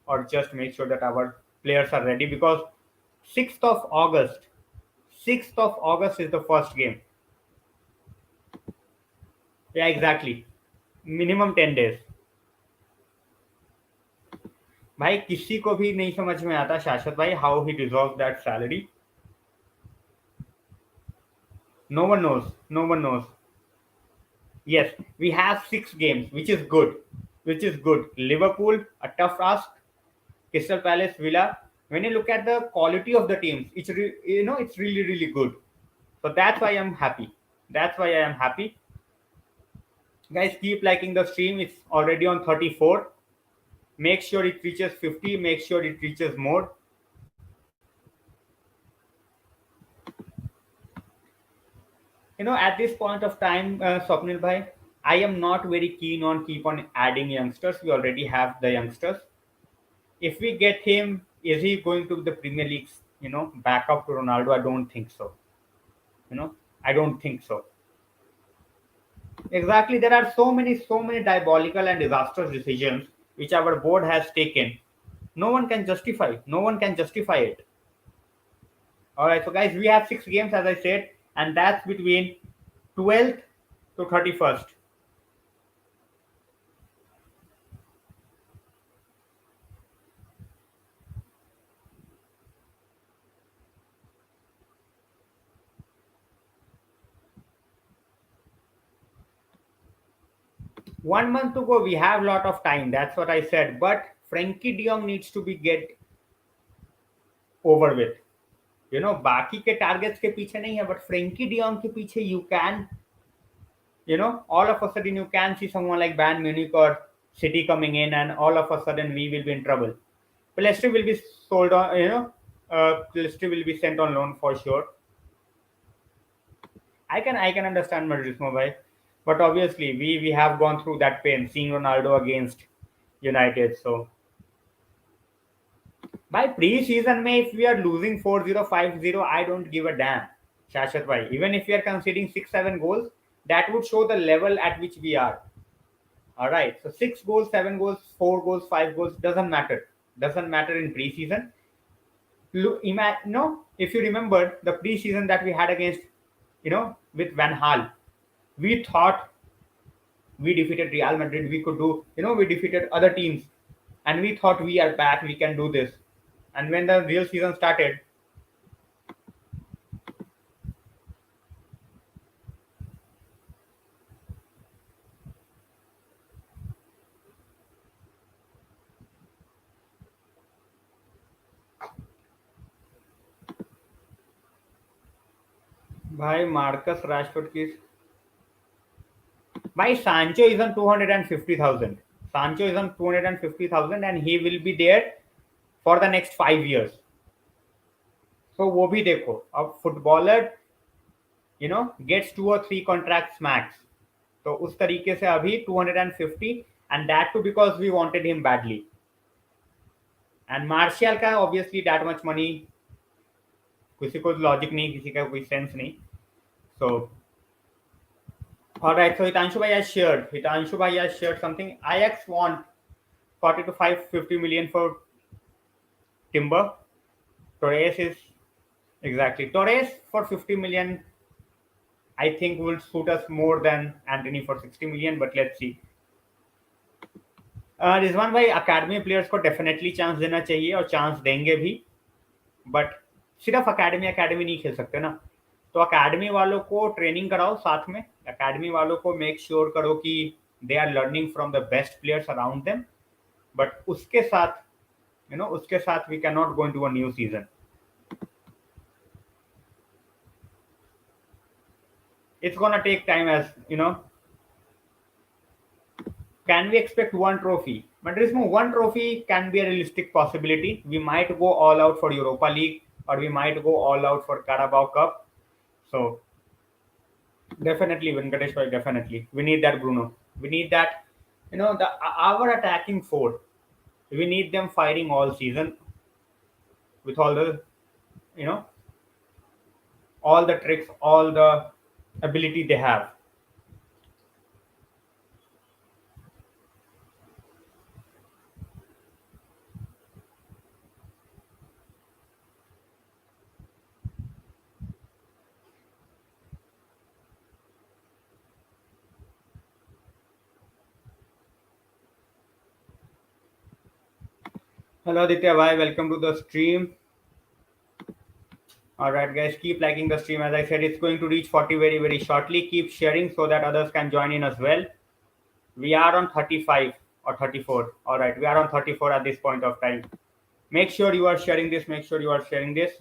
or just make sure that our players are ready, because 6th of August is the first game. Yeah, exactly. Minimum 10 days. भाई किसी को भी नहीं समझ में आता शाश्वत भाई how he deserves that salary. No one knows. Yes, we have 6 games, which is good. Which is good. Liverpool, a tough ask. Crystal Palace, Villa. When you look at the quality of the teams, it's really really good. So that's why I'm happy. That's why I am happy. Guys, keep liking the stream. It's already on 34. Make sure it reaches 50. Make sure it reaches more. At this point of time, Swapnil bhai, I am not very keen on keep on adding youngsters. We already have the youngsters. If we get him, is he going to the Premier League? Back up to Ronaldo? I don't think so. You know, I don't think so. Exactly, there are so many diabolical and disastrous decisions which our board has taken. No one can justify. No one can justify it. All right, so guys, we have 6 games as I said, and that's between 12th to 31st. One month to go. We have a lot of time. That's what I said. But Frankie De Jong needs to be get over with. बाकी के targets के पीछे नहीं है, but Frenkie de Jong के पीछे you can, all of a sudden you can see someone like Bayern Munich or City coming in, and all of a sudden we will be in trouble. Leicester will be sold on, Leicester will be sent on loan for sure. I can understand Madridismo, bhai, but obviously we have gone through that pain seeing Ronaldo against United. So by pre-season, May, if we are losing 4-0, 5-0, I don't give a damn, Shashat bhai. Even if we are conceding 6-7 goals, that would show the level at which we are. All right. So 6 goals, 7 goals, 4 goals, 5 goals doesn't matter. Doesn't matter in preseason. Look, no, if you remember the preseason that we had against, with Van Hal, we thought we defeated Real Madrid. We could do, we defeated other teams, and we thought we are back. We can do this. And when the real season started, by Marcus Rashford is by Sancho is on 250,000. Sancho is on 250,000, and he will be there for the next 5 years. So वो भी देखो, अब footballer gets 2 or 3 contracts max. तो उस तरीके से अभी 250, and that too because we wanted him badly. And Martial का obviously that much money, किसी को लॉजिक नहीं, किसी का कोई सेंस नहीं. So all right, so Hitanshu bhai has shared something. Ajax want 40 to 50 million for Timber. Torres is exactly Torres for 50 million. I think will suit us more than Anthony for 60 million, but let's see. Rizwan भाई, academy players को definitely chance देना चाहिए और chance देंगे भी, but सिर्फ academy academy नहीं खेल सकते ना. तो अकेडमी वालों को ट्रेनिंग कराओ साथ में. अकेडमी वालों को मेक श्योर करो कि they are learning from the best players around them, but उसके साथ we can not go into a new season. It's gonna take time, as Can we expect one trophy? Madridismo, one trophy can be a realistic possibility. We might go all out for Europa League, or we might go all out for Carabao Cup. So definitely, Venkatesh bhai, definitely. We need that, Bruno. We need that, our attacking four. We need them firing all season with all the, you know, all the tricks, all the ability they have. Hello Aditya bhai, welcome to the stream. All right, guys, keep liking the stream. As I said, it's going to reach 40 very, very shortly. Keep sharing so that others can join in as well. We are on 35 or 34. All right, we are on 34 at this point of time. Make sure you are sharing this. Make sure you are sharing this.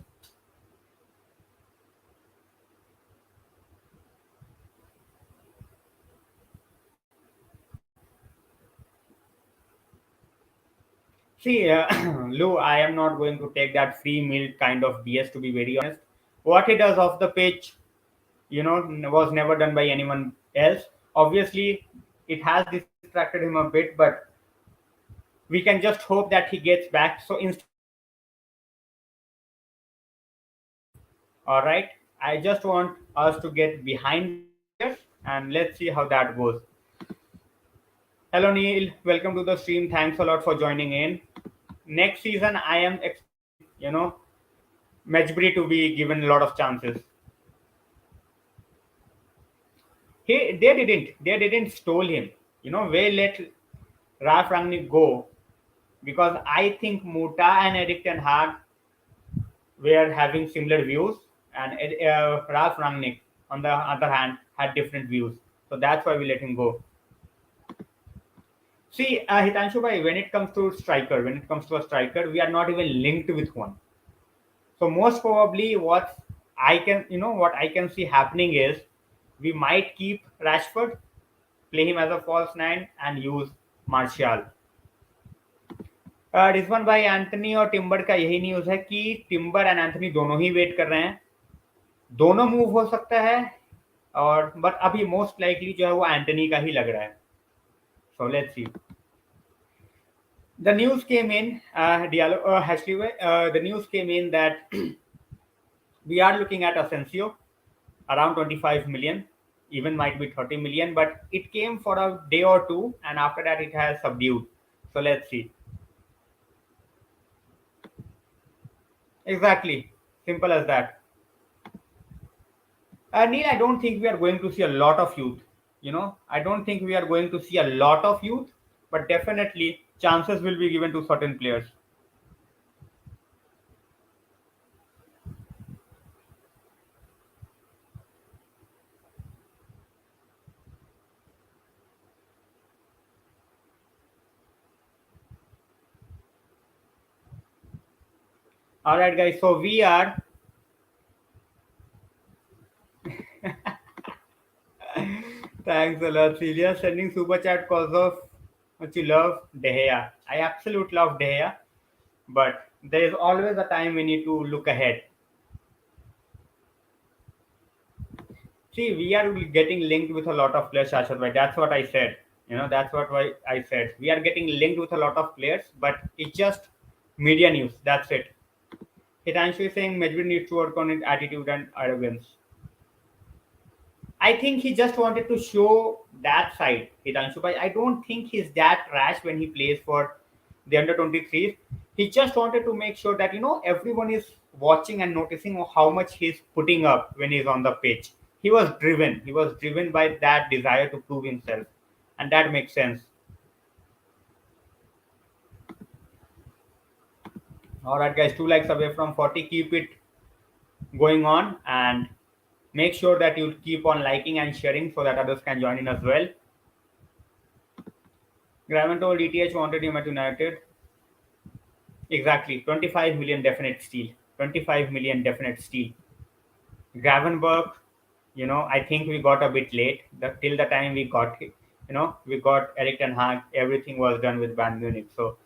See, Lou, I am not going to take that free meal kind of BS, to be very honest. What he does off the pitch, was never done by anyone else. Obviously, it has distracted him a bit, but we can just hope that he gets back. So, all right, I just want us to get behind here and let's see how that goes. Hello, Neil. Welcome to the stream. Thanks a lot for joining in. Next season, I am, Mejbri to be given a lot of chances. They didn't stole him. They let Ralf Rangnick go because I think Muta and Erik Ten Hag were having similar views, and Ralf Rangnick, on the other hand, had different views. So that's why we let him go. See, Hitanshu bhai, when it comes to a striker, we are not even linked with one. So most probably, what I can see happening is we might keep Rashford, play him as a false nine, and use Martial. Rizwan भाई Anthony और timber का यही news है कि timber and Anthony दोनों ही wait कर रहे हैं, दोनों मूव हो सकता है, और बट अभी मोस्ट लाइकली जो है वो एंटनी का ही लग रहा है. So let's see. The news came in, the news came in that we are looking at Asensio around 25 million, even might be 30 million, but it came for a day or two, and after that it has subdued. So let's see. Exactly, simple as that. Neil, I don't think we are going to see a lot of youth. I don't think we are going to see a lot of youth, but definitely chances will be given to certain players. All right, guys. So we are. Thanks a lot, Celia. Sending super chat cause of what you love De Gea. I absolutely love De Gea, but there is always a time we need to look ahead. See, we are getting linked with a lot of players, Shashwat bhai. That's what I said. That's what I said. We are getting linked with a lot of players, but it's just media news. That's it. Hitanshu is saying Medvedev needs to work on his attitude and arrogance. I think he just wanted to show that side, Hitanshu bhai. I don't think he's that rash when he plays for the under 23s. He just wanted to make sure that everyone is watching and noticing how much he's putting up when he's on the pitch. He was driven. He was driven by that desire to prove himself, and that makes sense. All right, guys, 2 likes away from 40. Keep it going on, and make sure that you keep on liking and sharing so that others can join in as well. Graven told ETH wanted him at United. Exactly. 25 million definite steal. 25 million definite steal. Gravenberg, I think we got a bit late. Till the time we got it, we got Erik Ten Hag, everything was done with Bayern Munich. So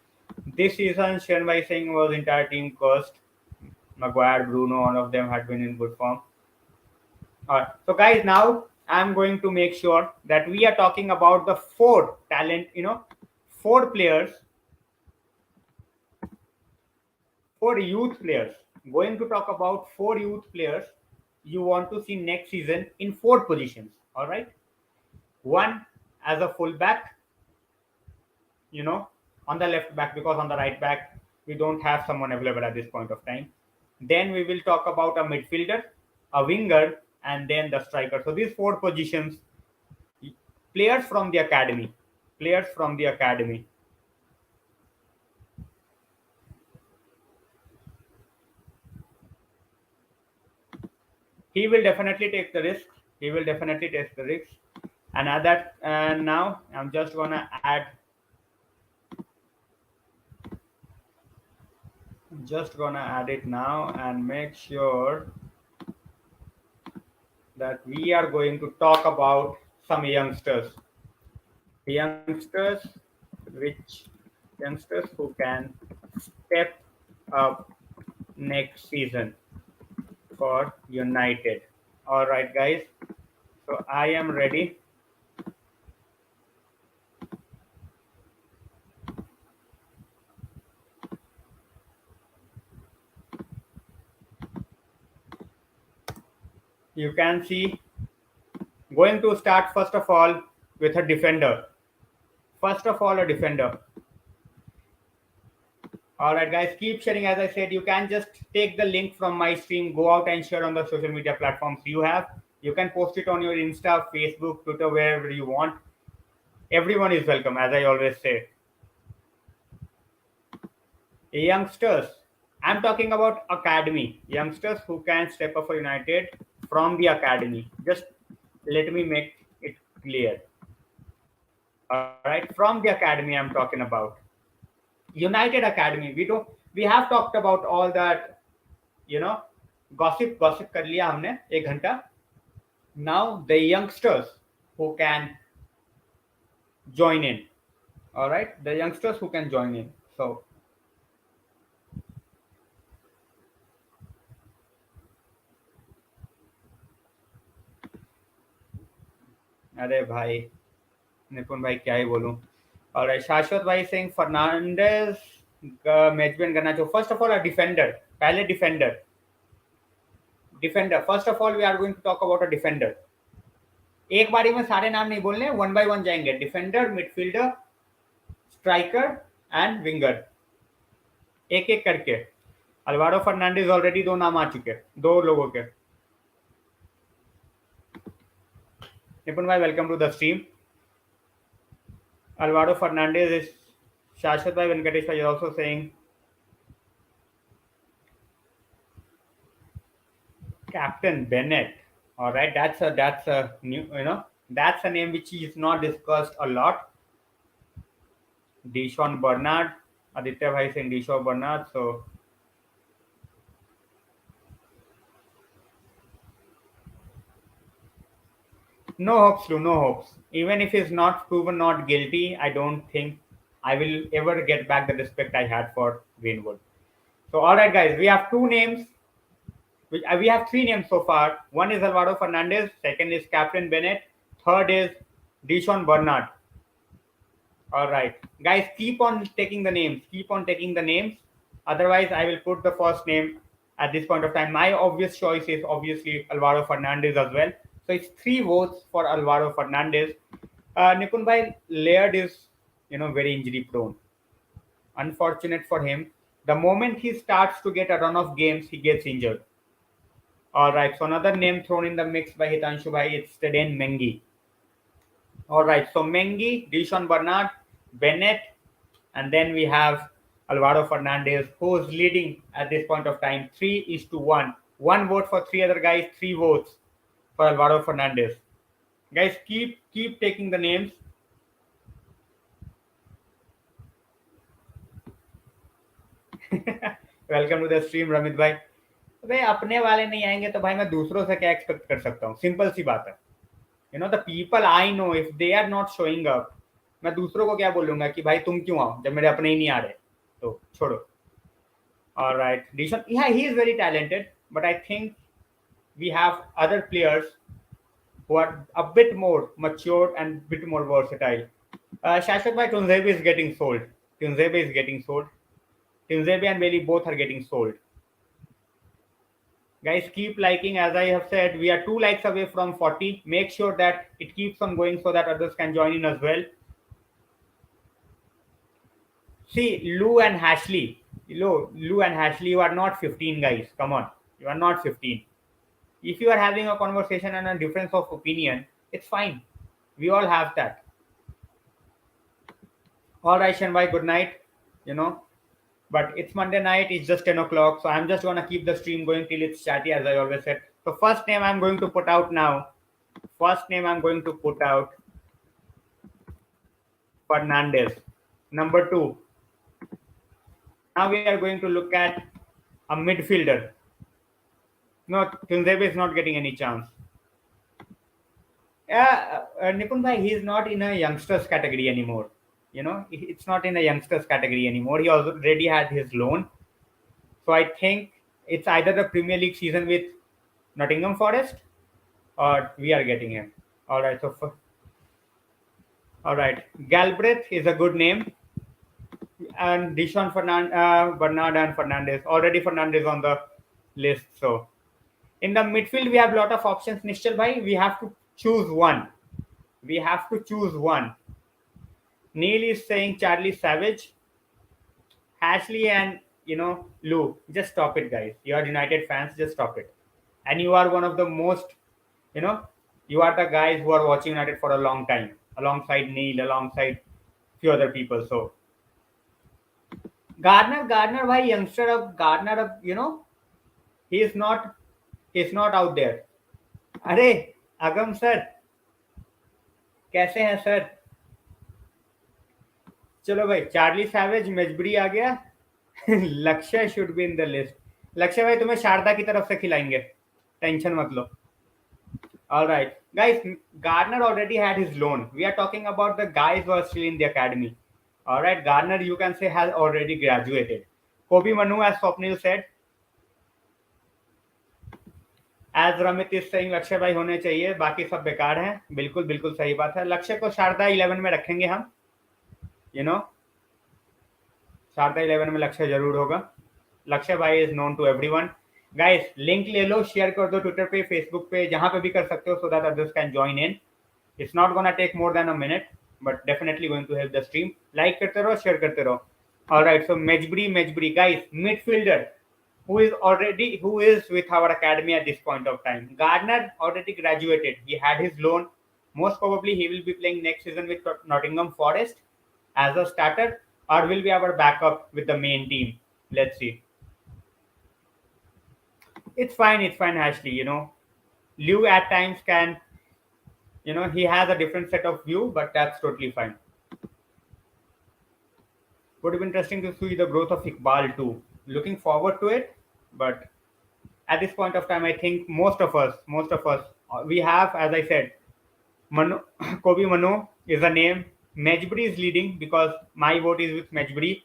this season, Schoenweiss saying was entire team cursed. Maguire, Bruno, all of them had been in good form. So guys, now I'm going to make sure that we are talking about the four players, four youth players. Going to talk about four youth players you want to see next season in four positions. All right. One as a fullback, on the left back, because on the right back we don't have someone available at this point of time. Then we will talk about a midfielder, a winger, and then the striker. So these four positions, players from the academy. Players from the academy. He will definitely take the risk. He will definitely take the risk. And at that, now I'm just gonna add. Just gonna add it now and make sure that we are going to talk about some youngsters. Youngsters, which youngsters who can step up next season for United. All right, guys. So I am ready. You can see going to start first of all with a defender. First of all, a defender. All right, guys, keep sharing. As I said, you can just take the link from my stream, go out and share on the social media platforms you have. You can post it on your Insta, Facebook, Twitter, wherever you want. Everyone is welcome, as I always say. Youngsters, I'm talking about academy. Youngsters who can step up for United from the academy. Just let me make it clear. All right, from the academy I'm talking about. United Academy. We have talked about all that, you know, gossip कर लिया हमने 1 घंटा. Now the youngsters who can join in. All right, the youngsters who can join in. So अरे भाई निपुण भाई क्या ही बोलूं. All right, शाश्वत भाई saying फर्नांडेज का मैचबैन करना चाहिए. First of all, a defender. पहले defender. First of all, we are going to talk about a defender. एक बारी में सारे नाम नहीं बोलने, वन बाय वन जाएंगे. Defender, midfielder, striker end winger, एक एक करके. अल्वारो फर्नांडिस ऑलरेडी 2 नाम आ चुके, 2 लोगों के. निपुण भाई welcome to the stream. Alvaro Fernandez is Shashwat Bhai Venkatesh Bhai is also saying Captain Bennett. All right, that's a new, that's a name which is not discussed a lot. Deshaun Bernard, Aditya Bhai saying Deshaun Bernard. So no hopes, Lou, no hopes. Even if he's not proven not guilty, I don't think I will ever get back the respect I had for Greenwood. So all right, guys, we have 2 names. We have 3 names so far. One is Alvaro Fernandez, second is Captain Bennett, third is Deshaun Bernard. All right, guys, keep on taking the names. Keep on taking the names. Otherwise, I will put the first name at this point of time. My obvious choice is obviously Alvaro Fernandez as well. So it's 3 votes for Alvaro Fernandez. Nipun bhai, Laird is, very injury prone. Unfortunate for him. The moment he starts to get a run of games, he gets injured. All right, so another name thrown in the mix by Hitanshu bhai, it's Teden Mengi. All right, so Mengi, Deshaun Bernard, Bennett, and then we have Alvaro Fernandez, who is leading at this point of time, 3-1. 1 vote for 3 other guys, 3 votes for Alvaro Fernandez. Guys, keep taking the names. Welcome to the stream Ramit भाई. भाई अपने वाले नहीं आएंगे तो भाई मैं दूसरों से क्या एक्सपेक्ट कर सकता हूँ. सिंपल सी बात है. The people I know if they are not showing up, मैं दूसरों को क्या बोलूंगा कि भाई तुम क्यों आओ जब मेरे अपने ही नहीं आ रहे, तो छोड़ो. Alright, Deshaun, yeah, he is very talented, but I think we have other players who are a bit more mature and bit more versatile. Shashwat bhai, Tunzebe is getting sold. Tunzebe and Bailey both are getting sold. Guys, keep liking. As I have said, we are 2 likes away from 40. Make sure that it keeps on going so that others can join in as well. See, Lou and Ashley, you are not 15, guys. Come on, you are not 15. If you are having a conversation and a difference of opinion, it's fine. We all have that. All right, Shanbhai, good night. But it's Monday night, it's just 10 o'clock, so I'm just gonna keep the stream going till it's chatty, as I always said. So first name I'm going to put out now. First name I'm going to put out Fernandez. Number two. Now we are going to look at a midfielder. No, Tunzebe is not getting any chance. Yeah, Nipun bhai, he's not in a youngsters category anymore. It's not in a youngsters category anymore. He already had his loan. So I think it's either the Premier League season with Nottingham Forest or we are getting him. All right. All right. Galbraith is a good name. And Bernard and Fernandez. Already Fernandez on the list. So in the midfield, we have a lot of options, Nishchal bhai. We have to choose one. We have to choose one. Neil is saying Charlie Savage, Ashley, and Lou. Just stop it, guys. You are United fans. Just stop it. And you are one of the most, you know, you are the guys who are watching United for a long time, alongside Neil, alongside few other people. So Gardner, why youngster of Gardner, he is not, he's not out there. अरे अगम sir कैसे हैं sir? चलो भाई, Charlie savage, मेजबरी आ गया. लक्ष्य should be in the list. लक्ष्य भाई तुम्हें शारदा की तरफ से खिलाएंगे, टेंशन मत लो. All right, guys. Gardner already had his loan. We are talking about the guys who are still in the academy. All right, Gardner, you can say, has already graduated. Kobe Manu, as Swapnil said. As Ramit is saying, लक्ष्य भाई होने चाहिए, बाकी सब बेकार हैं. बिल्कुल बिल्कुल सही बात है. लक्ष्य को शारदा 11 में रखेंगे हम. यू नो शारदा 11 में लक्ष्य जरूर होगा. लक्ष्य भाई is known to everyone. Guys, link ले लो, शेयर कर दो ट्विटर पे, फेसबुक पे, जहां पे भी कर सकते हो, so that others can join in. It's not gonna take more than a minute, but definitely going to help the stream. Like करते रहो, शेयर करते रहो. ऑलराइट, सो मेजबरी guys, midfielder who is with our academy at this point of time. Gardner already graduated. He had his loan. Most probably he will be playing next season with Nottingham Forest as a starter, or will be our backup with the main team. Let's see. It's fine, Ashley. Liu at times can, he has a different set of view, but that's totally fine. Would be interesting to see the growth of Iqbal too. Looking forward to it, but at this point of time, I think most of us, we have, as I said, Manu, Kobe Manu is a name. Mejbri is leading because my vote is with Mejbri.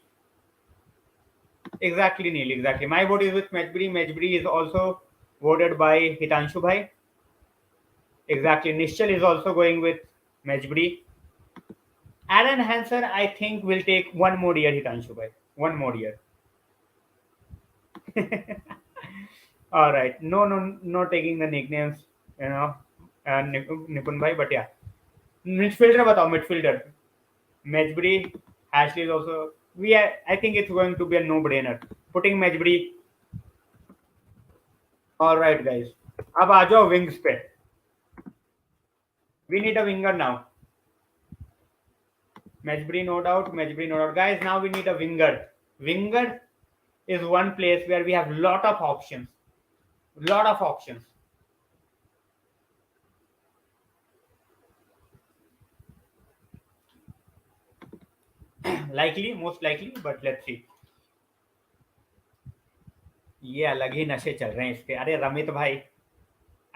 Exactly, Neil. Exactly. My vote is with Mejbri. Mejbri is also voted by Hitanshu Bhai. Exactly. Nishchal is also going with Mejbri. Aaron Hanser, I think, will take one more year, Hitanshu Bhai. One more year. All right. No taking the nicknames, Nipun Bhai, but yeah. Midfielder बताओ, midfielder. Mejbri, Ashley is also. I think it's going to be a no-brainer. Putting Mejbri. All right, guys. अब आ जाओ wings पे. We need a winger now. Mejbri, no doubt. Guys, now we need a winger. Winger is one place where we have lot of options. Most likely, but let's see. ये अलग ही नशे चल रहे हैं इसके. अरे रमित भाई,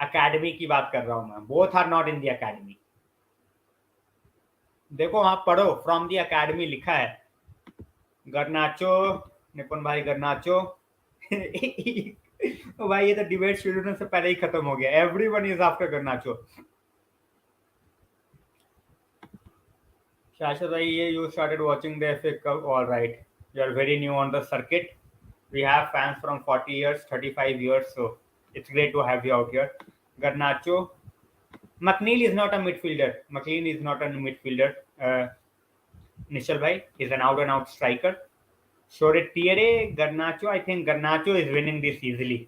अकेडमी की बात कर रहा हूं मैं. Both are not in the academy. देखो वहां पढ़ो, फ्रॉम द अकेडमी लिखा है. गर्नाचो, निपुण भाई गर्नाचो. भाई ये तो डिबेट शुरू होने से पहले ही खत्म हो गया. Everyone is after गर्नाचो. शाश्वत भाई, ये you started watching the FA Cup. All right, you are very new on the circuit. We have fans from 40 years, 35 years, so it's great to have you out here. Garnacho. McNeil is not a midfielder. McLean is not a midfielder. Nishal bhai is an out-and-out striker. Thierry, Garnacho. I think Garnacho is winning this easily.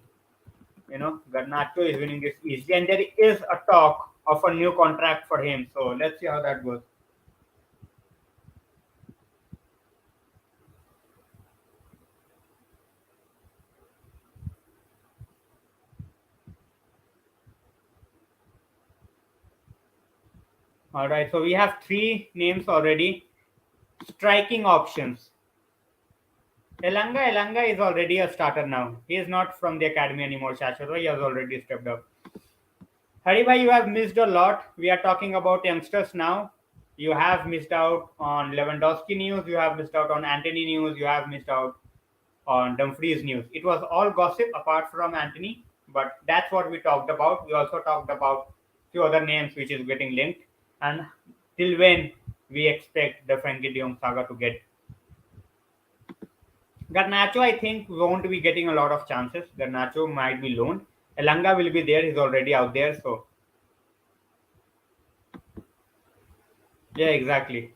Garnacho is winning this easily, and there is a talk of a new contract for him. So let's see how that goes. All right, so we have three names already. Striking options. Elanga is already a starter now. He is not from the academy anymore, Shashwat. He has already stepped up. Hari bhai, you have missed a lot. We are talking about youngsters now. You have missed out on Lewandowski news. You have missed out on Anthony news. You have missed out on Dumfries news. It was all gossip apart from Anthony, but that's what we talked about. We also talked about few other names which is getting linked, and till when we expect the Frankie De Jong saga to get. Garnacho, I think, won't be getting a lot of chances. Garnacho might be loaned. Elanga will be there. He's already out there. So, yeah, exactly.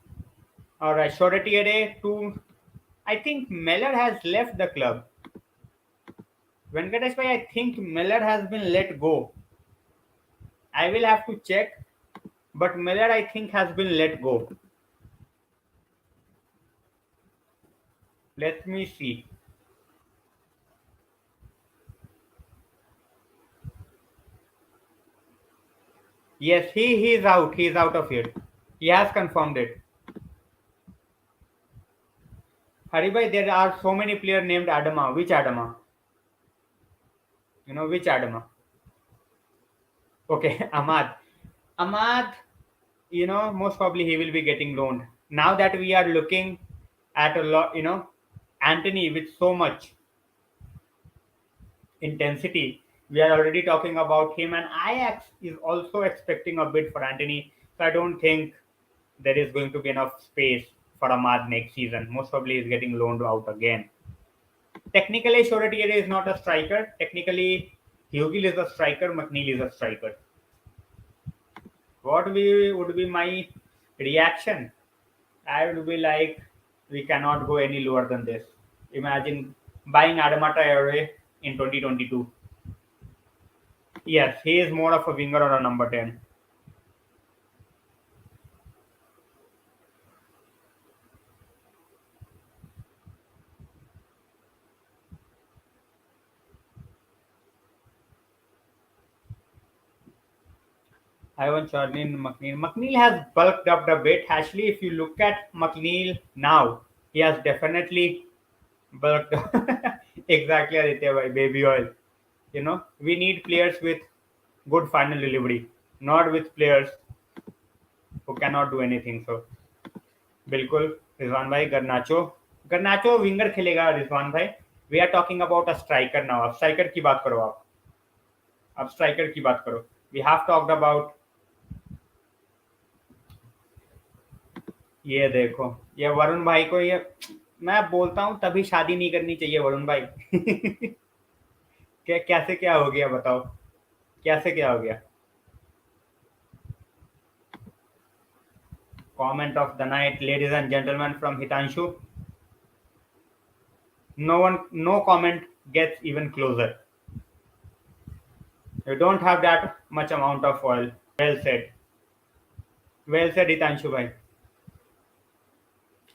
All right. Shoretiere to, I think Meller has left the club. Venkatesh bhai, I think Meller has been let go. I will have to check, but Meller, I think, has been let go. Let me see. Yes, he is out. He is out of here. He has confirmed it. Haribhai, there are so many players named Adama. Which Adama? You know which Adama? Okay, Ahmad. Ahmad, most probably he will be getting loaned. Now that we are looking at a lot, Anthony with so much intensity, we are already talking about him, and Ajax is also expecting a bid for Anthony. So I don't think there is going to be enough space for Ahmad next season. Most probably he's getting loaned out again. Technically, Shoretiere is not a striker. Technically, Hugil is a striker. McNeil is a striker. Would be my reaction? I would be like, we cannot go any lower than this. Imagine buying Adama Traore in 2022. Yes, he is more of a winger or a number 10. Ivan Charlin, McNeil. McNeil has bulked up a bit. Actually, if you look at McNeil now, he has definitely bulked up. Exactly, Aditya, by baby oil. We need players with good final delivery, not with players who cannot do anything. So, बिल्कुल रिजवान भाई गर्नाचो winger खेलेगा रिजवान भाई. We are talking about a striker now. अब striker की बात करो आप. अब स्ट्राइकर की बात करो. We have talked about. ये देखो, ये वरुण भाई को ये मैं बोलता हूँ तभी शादी नहीं करनी चाहिए वरुण भाई. क्या कैसे क्या हो गया बताओ. कैसे क्या हो गया. Comment of the night, ladies and gentlemen, from Hitanshu. No comment gets even closer. You don't have that much amount of oil. Well said. Well said, Hitanshu bhai.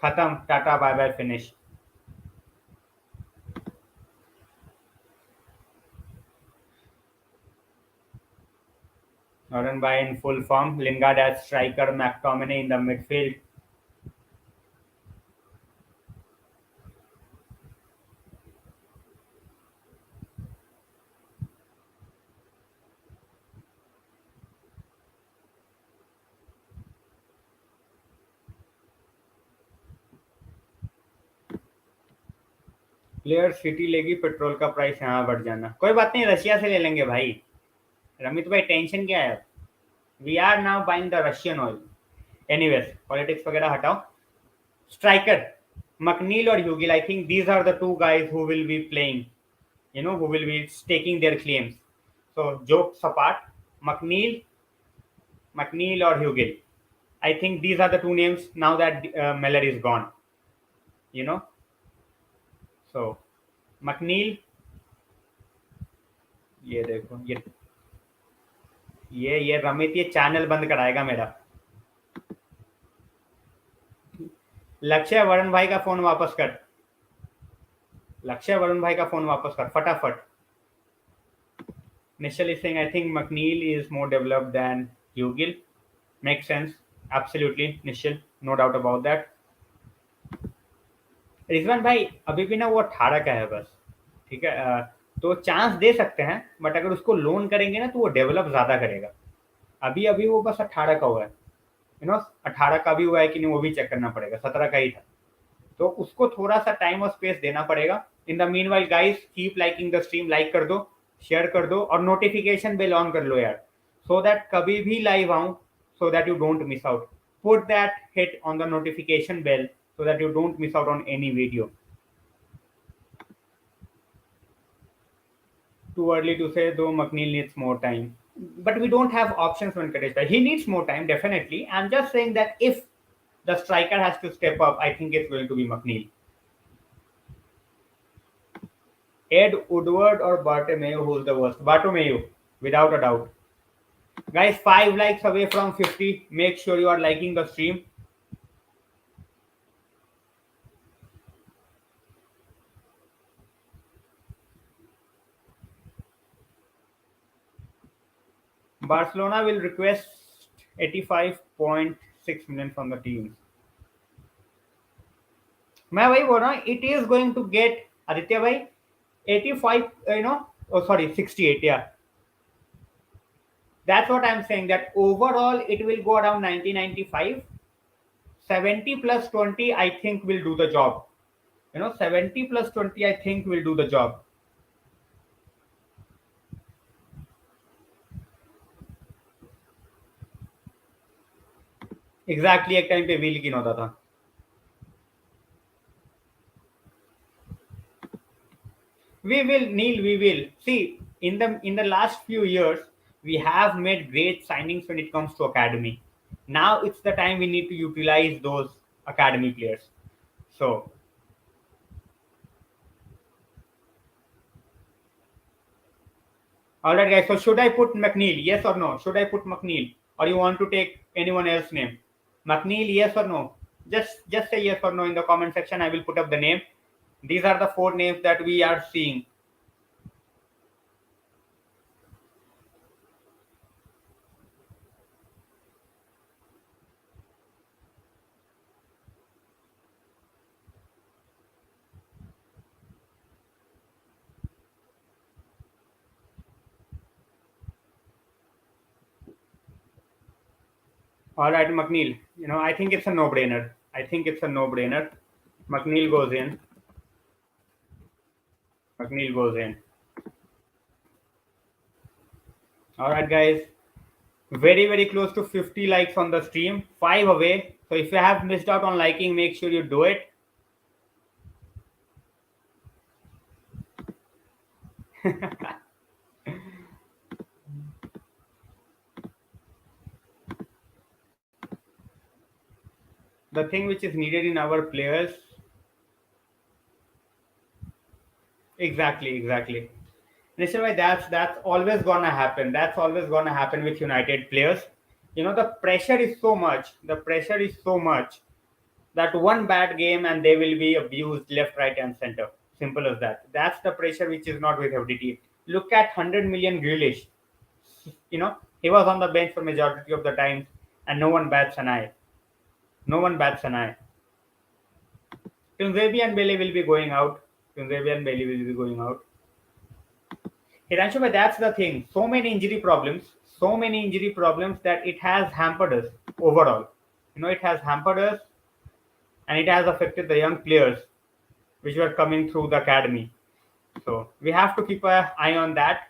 Khatam, tata, bye bye, finish. Noran bhai in full form. Lingard as striker, McTominay in the midfield. Player city लेगी, petrol का price यहाँ बढ़ जाना. कोई बात नहीं, Russia से ले लेंगे भाई. रमित भाई टेंशन क्या है. We are now buying the Russian oil. Anyways, politics वगैरह हटाओ. Striker McNeil or Hugil, I think these are the two guys who will be playing, who will be staking their claims. So jokes apart, McNeil, McNeil or Hugil. I think these are the two names now that Meller is gone. You know, so McNeil. ये देखो ये रमित ये channel बंद कराएगा मेरा. लक्ष्य वरुण भाई का फोन वापस कर. लक्ष्य वरुण भाई का फोन वापस कर फटाफट. Nishal is saying, I think McNeil is more developed than Hugil. Makes sense. Absolutely निश्चित, no doubt about that. Rizwan भाई अभी भी ना वो 18 का है बस, ठीक है। तो चांस दे सकते हैं, बट अगर उसको लोन करेंगे ना तो वो डेवलप ज्यादा करेगा। अभी अभी वो बस 18 का हुआ है, 18 का भी हुआ है कि नहीं वो भी चेक करना पड़ेगा, 17 का ही था। तो उसको थोड़ा सा टाइम और स्पेस देना पड़ेगा। In the mean while guys, keep liking the stream, like कर दो, शेयर कर दो और नोटिफिकेशन बेल ऑन कर लो यार, सो दैट कभी भी लाइव आऊं, so that you don't miss out. Put that hit on the notification bell so that you don't miss out on any video. Too early to say, though McNeil needs more time. But we don't have options when Kadesh. He needs more time, definitely. I'm just saying that if the striker has to step up, I think it's going to be McNeil. Ed Woodward or Bartomeu, who's the worst? Bartomeu, without a doubt. Guys, 5 likes away from 50. Make sure you are liking the stream. Barcelona will request 85.6 million from the team. मैं वही बोल रहा हूँ, it is going to get Aditya भाई 85, oh sorry, 68, yeah. That's what I'm saying, that overall it will go around 90-95. 70 plus 20 I think will do the job. 70 plus 20 I think will do the job. Exactly, एक time पे wheel किन होता था। We will, Neil, we will. See, in the last few years, we have made great signings when it comes to academy. Now it's the time we need to utilize those academy players. So, all right, guys. So, should I put McNeil? Yes or no? Should I put McNeil, or you want to take anyone else's name? McNeil, yes or no? Just say yes or no in the comment section. I will put up the name. These are the 4 names that we are seeing. All right, McNeil. I think it's a no-brainer. McNeil goes in. McNeil goes in. All right, guys. Very, very close to 50 likes on the stream. 5 away. So if you have missed out on liking, make sure you do it. The thing which is needed in our players. Exactly. Nishal, that's always gonna happen. That's always gonna happen with United players. The pressure is so much. That one bad game and they will be abused left, right, and center. Simple as that. That's the pressure which is not with FDT. Look at 100 million Grealish. He was on the bench for majority of the times, and no one bats an eye. Tunzebi and Bailey will be going out. Hiranchu, but that's the thing. So many injury problems that it has hampered us overall. It has hampered us, and it has affected the young players which were coming through the academy. So we have to keep an eye on that.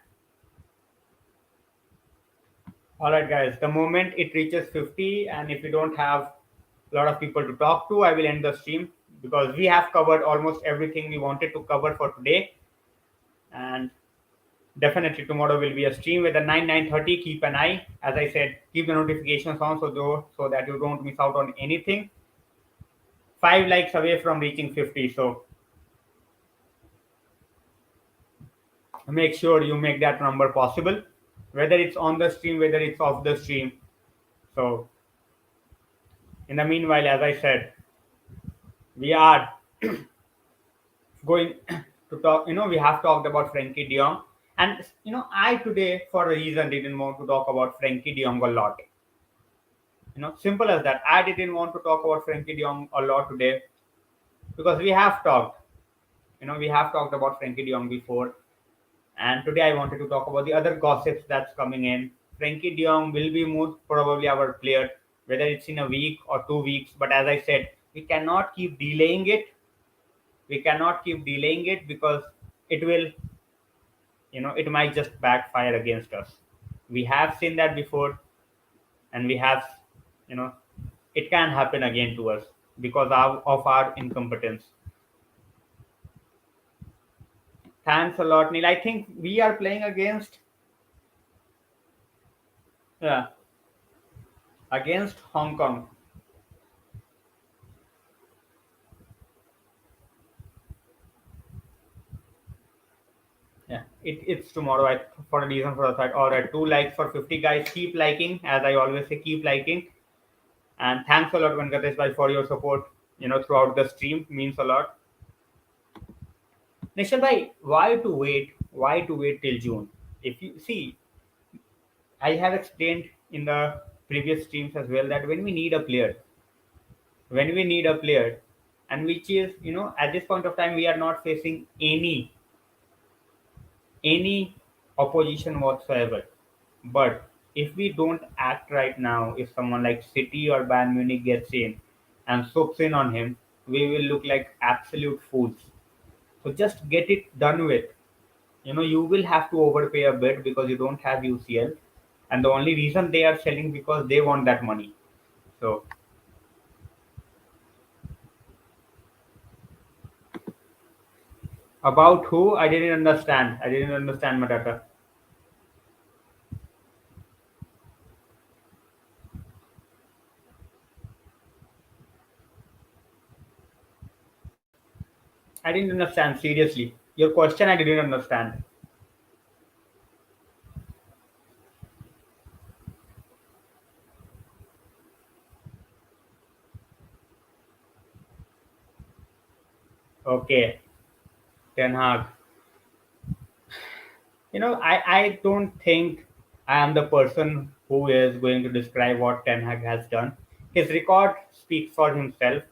All right, guys. The moment it reaches 50, and if we don't have a lot of people to talk to, I will end the stream, because we have covered almost everything we wanted to cover for today. And definitely tomorrow will be a stream with a 9:30. Keep an eye. As I said, keep the notifications on so that you don't miss out on anything. 5 likes away from reaching 50. So make sure you make that number possible, whether it's on the stream, whether it's off the stream. So in the meanwhile, as I said, we are going to talk. We have talked about Frankie de Jong, and I today, for a reason, didn't want to talk about Frankie de Jong a lot. Simple as that. I didn't want to talk about Frankie De Jong a lot today because we have talked about Frankie De Jong before, and today I wanted to talk about the other gossips that's coming in. Frankie De Jong will be most probably our player, whether it's in a week or 2 weeks. But as I said, we cannot keep delaying it. We cannot keep delaying it because it will, it might just backfire against us. We have seen that before, and we have, you know, it can happen again to us because of our incompetence. Thanks a lot, Neil. I think we are playing against, yeah, against Hong Kong. Yeah, it's tomorrow. For a reason for the side. All right, 2 likes for 50 guys. Keep liking, as I always say, keep liking. And thanks a lot, Venkatesh bhai, for your support. Throughout the stream means a lot. Nishal bhai, why to wait? Why to wait till June? If you see, I have explained in the previous streams as well that when we need a player, and which is, at this point of time, we are not facing any opposition whatsoever. But if we don't act right now, if someone like City or Bayern Munich gets in and swoops in on him, we will look like absolute fools. So just get it done with. You will have to overpay a bit because you don't have UCL, and the only reason they are selling because they want that money. So about who, I didn't understand. I didn't understand, Matata. I didn't understand seriously. Your question I didn't understand. Okay, Ten Hag. I don't think I am the person who is going to describe what Ten Hag has done. His record speaks for himself.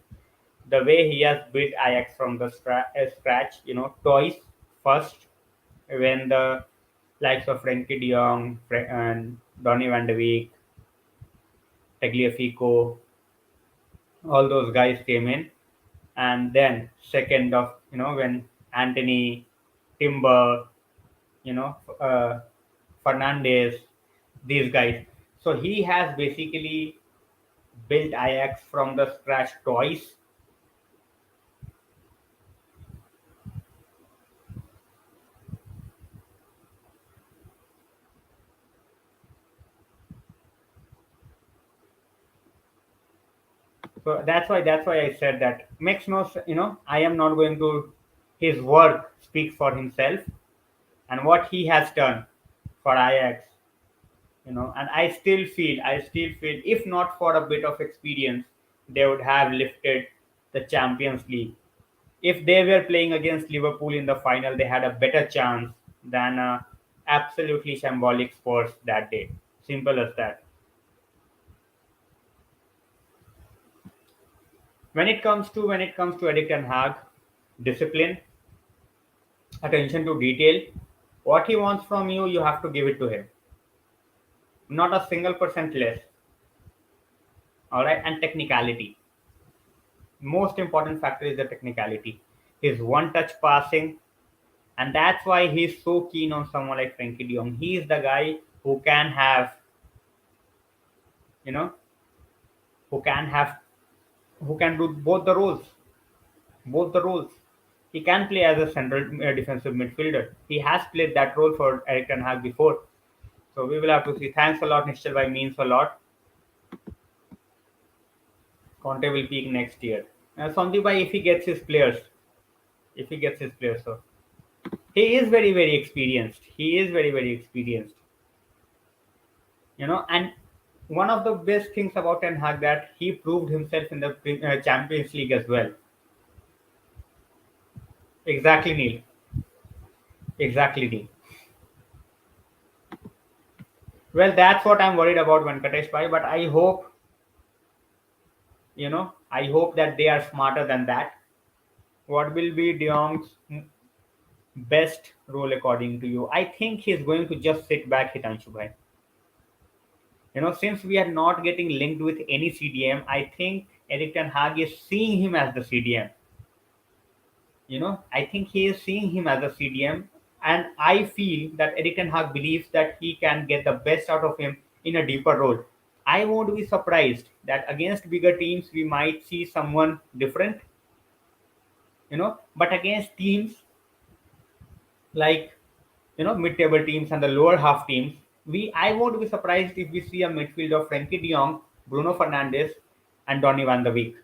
The way he has built Ajax from the scratch, twice. First, when the likes of Frenkie de Jong and Donny van de Beek, Tagliafico, all those guys came in, and then second of when Anthony, Timber, Fernandez, these guys. So he has basically built Ajax from the scratch twice. So that's why I said that makes no I am not going to. His work speaks for himself, and what he has done for Ajax, and I still feel if not for a bit of experience, they would have lifted the Champions League. If they were playing against Liverpool in the final, they had a better chance than absolutely shambolic Spurs that day. Simple as that. When it comes to Erik Ten Hag, discipline, attention to detail, what he wants from you, you have to give it to him. Not a single percent less. All right, and technicality. Most important factor is the technicality. His one-touch passing, and that's why he's so keen on someone like Frankie De Jong. He is the guy who can have, you know, who can have, who can do both the roles. He can play as a central defensive midfielder. He has played that role for Eric Ten Hag before. So we will have to see. Thanks a lot, Nishchal Bhai, means a lot. Conte will peak next year. Sandeep Bhai, if he gets his players, so he is very very experienced. He is very very experienced. And one of the best things about Ten Hag that he proved himself in the Champions League as well. Exactly, Neil. Exactly, Neil. Well, that's what I'm worried about, Venkatesh Bhai. But I hope I hope that they are smarter than that. What will be De Jong's best role according to you? I think he's going to just sit back, Hitanshu bhai. Since we are not getting linked with any CDM, I think Eric Ten Hag is seeing him as the CDM. I think he is seeing him as a CDM, and I feel that Eric Ten Hag believes that he can get the best out of him in a deeper role. I won't be surprised that against bigger teams we might see someone different, but against teams like mid-table teams and the lower half teams, I won't be surprised if we see a midfield of Frankie De Jong, Bruno Fernandes, and Donny van de Beek.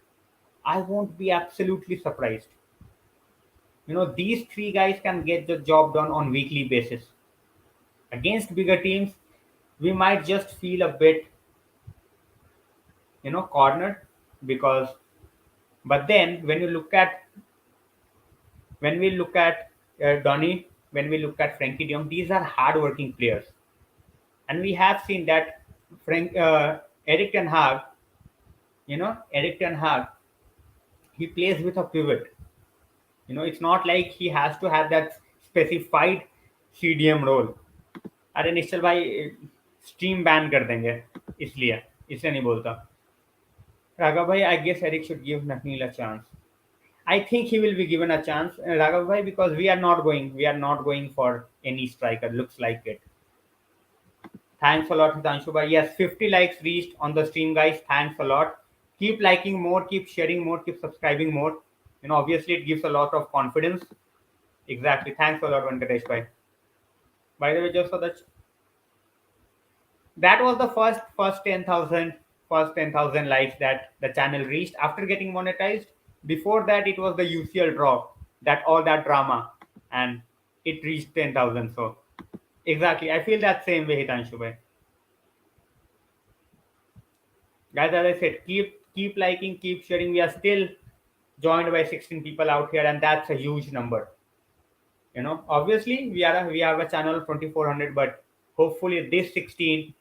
I won't be absolutely surprised. These three guys can get the job done on weekly basis. Against bigger teams, we might just feel a bit, cornered because. But then when we look at Donny, when we look at Frankie De Jong, these are hard-working players, and we have seen that Eric Ten Hag, Eric Ten Hag, he plays with a pivot. It's not like he has to have that specified CDM role. अरे निश्चल भाई stream ban कर देंगे इसलिए इसलिए नहीं बोलता राघव भाई I guess Eric should give Nakeel a chance I think he will be given a chance, Raghav bhai, because we are not going for any striker. Looks like it. Thanks a lot, Hitanshu bhai. Yes, 50 likes reached on the stream, guys. Thanks a lot. Keep liking more, keep sharing more, keep subscribing more. Obviously, it gives a lot of confidence. Exactly. Thanks a lot, Venkatesh bhai. By the way, just for the that was the first 10,000 likes that the channel reached after getting monetized. Before that, it was the UCL draw, that all that drama, and it reached 10,000. So exactly, I feel that same way, Hitanshu bhai. Guys, as I said, keep liking, keep sharing. We are still joined by 16 people out here, and that's a huge number. Obviously we have a channel of 2400, but hopefully this 16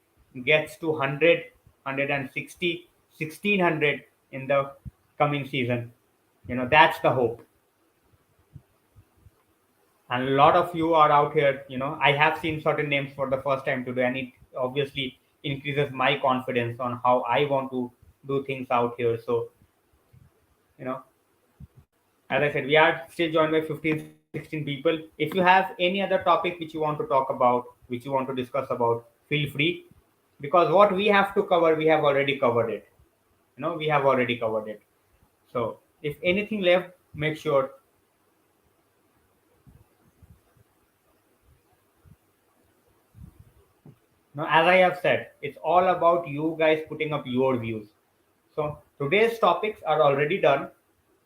gets to 100, 160, 1600 in the coming season. That's the hope. And a lot of you are out here. I have seen certain names for the first time today, and it obviously increases my confidence on how I want to do things out here. So you know as I said, we are still joined by 15, 16 people. If you have any other topic which you want to talk about, which you want to discuss about, feel free. Because what we have to cover, we have already covered it. We have already covered it. So if anything left, make sure. Now, as I have said, it's all about you guys putting up your views. So today's topics are already done.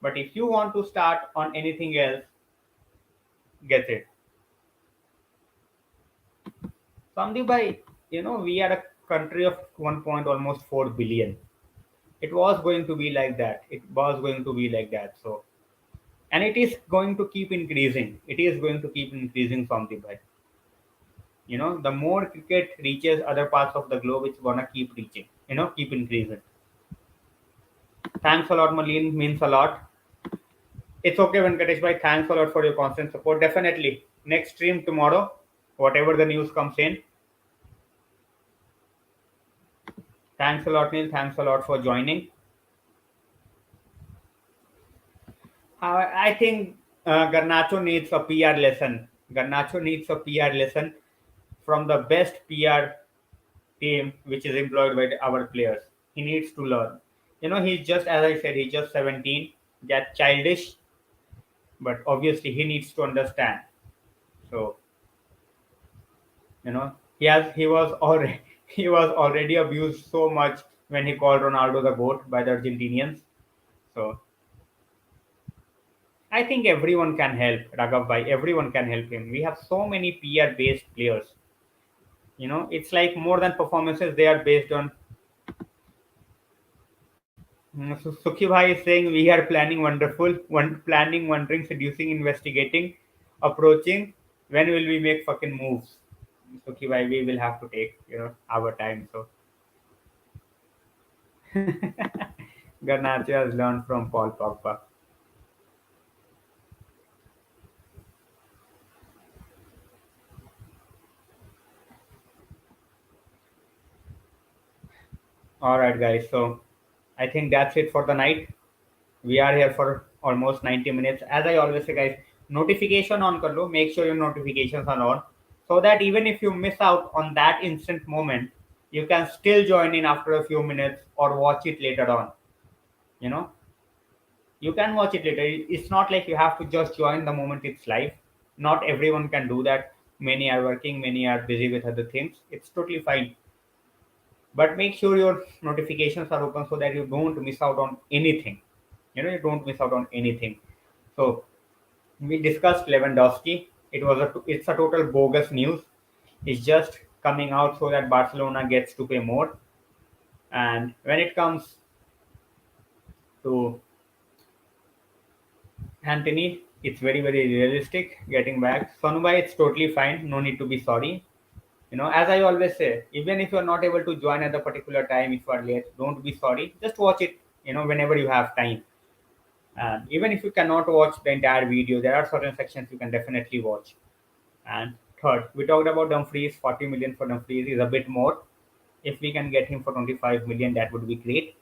But if you want to start on anything else, get it. Sandeep bhai, we are a country of 1 point almost 4 billion. It was going to be like that. It was going to be like that. So, and it is going to keep increasing. It is going to keep increasing, Sandeep bhai. The more cricket reaches other parts of the globe, it's gonna keep reaching. Keep increasing. Thanks a lot, Malin. Means a lot. It's okay, Venkatesh bhai. Thanks a lot for your constant support. Definitely. Next stream tomorrow, whatever the news comes in. Thanks a lot, Neil. Thanks a lot for joining. I think Garnacho needs a PR lesson. Garnacho needs a PR lesson from the best PR team which is employed by our players. He needs to learn. He's just, as I said, he's just 17, that childish, but obviously he needs to understand. So, he was already he was already abused so much when he called Ronaldo the GOAT by the Argentinians. So I think everyone can help Raghav bhai. Everyone can help him. We have so many PR based players. It's like more than performances, they are based on. So Sukhi bhai is saying we are planning wonderful, planning, wondering, seducing, investigating, approaching. When will we make fucking moves? Sukhi bhai, we will have to take our time. So Garnacho has learned from Paul Pogba. All right, guys. So I think that's it for the night. We are here for almost 90 minutes. As I always say, guys, notification on kar lo. Make sure your notifications are on, so that even if you miss out on that instant moment, you can still join in after a few minutes or watch it later on. You know, you can watch it later. It's not like you have to just join the moment it's live. Not everyone can do that. Many are working, many are busy with other things. It's totally fine. But make sure your notifications are open so that you don't miss out on anything. You don't miss out on anything. So we discussed Lewandowski. It's a total bogus news. It's just coming out so that Barcelona gets to pay more. And when it comes to Anthony, it's very, very realistic getting back. Sonubai, it's totally fine. No need to be sorry. As I always say, even if you're not able to join at the particular time, if you are late, don't be sorry. Just watch it, whenever you have time. And even if you cannot watch the entire video, there are certain sections you can definitely watch. And third, we talked about Dumfries. 40 million for Dumfries is a bit more. If we can get him for 25 million, that would be great.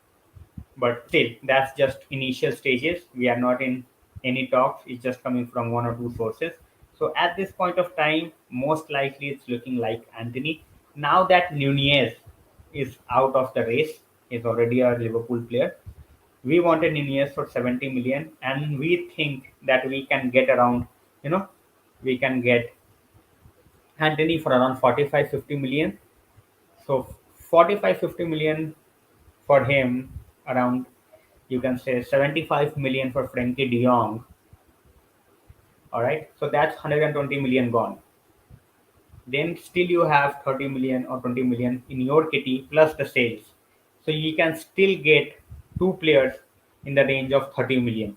But still, that's just initial stages. We are not in any talks. It's just coming from one or two sources. So at this point of time, most likely it's looking like Anthony. Now that Nunez is out of the race, he's already a Liverpool player. We wanted Nunez for 70 million, and we think that we can get around, you know, we can get Anthony for around 45-50 million. So 45-50 million for him, around, you can say 75 million for Frankie de Jong. All right, so that's 120 million gone. Then still you have 30 million or 20 million in your kitty plus the sales. So you can still get two players in the range of 30 million.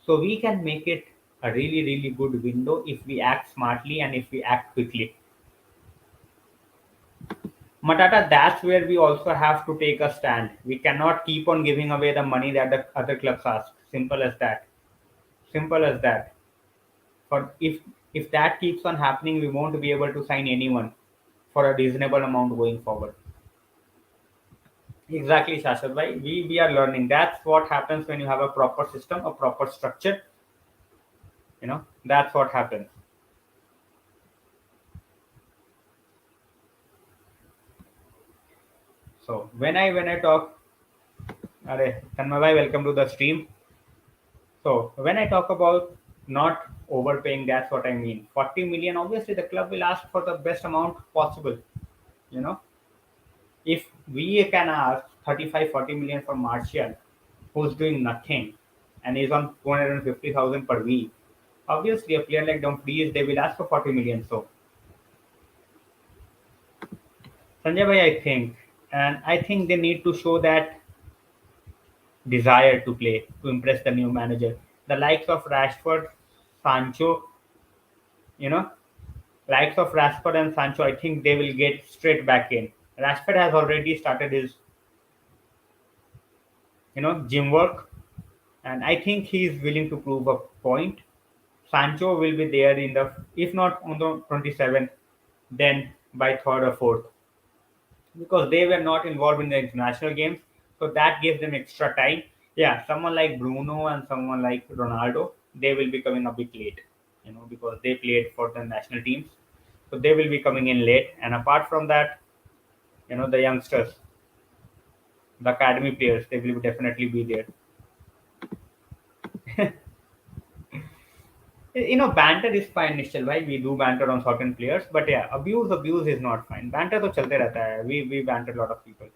So we can make it a really, really good window if we act smartly and if we act quickly. Matata, that's where we also have to take a stand. We cannot keep on giving away the money that the other clubs ask. Simple as that. Simple as that. For if that keeps on happening, we won't be able to sign anyone for a reasonable amount going forward. Exactly, Shashwat bhai. We are learning. That's what happens when you have a proper system, a proper structure. That's what happens. So when I talk, Are, Tanmay bhai, welcome to the stream. So when I talk about not overpaying, that's what I mean. 40 million. Obviously, the club will ask for the best amount possible. You know, if we can ask 35-40 million for Martial, who's doing nothing, and is on 250,000 per week, obviously a player like Dumfries, they will ask for 40 million. So Sanjay bhai, I think they need to show that desire to play to impress the new manager. The likes of Rashford, Sancho, you know, likes of Rashford and Sancho, I think they will get straight back in. Rashford has already started his, gym work, and I think he is willing to prove a point. Sancho will be there in the, if not on the 27th, then by third or fourth, because they were not involved in the international games, so that gives them extra time. Yeah, someone like Bruno and someone like Ronaldo, they will be coming a bit late, because they played for the national teams, so they will be coming in late. And apart from that, the youngsters, the academy players, they will definitely be there. Banter is fine, Nishchal bhai. We do banter on certain players, but yeah, abuse is not fine. Banter to chalte rehta hai. We banter a lot of people.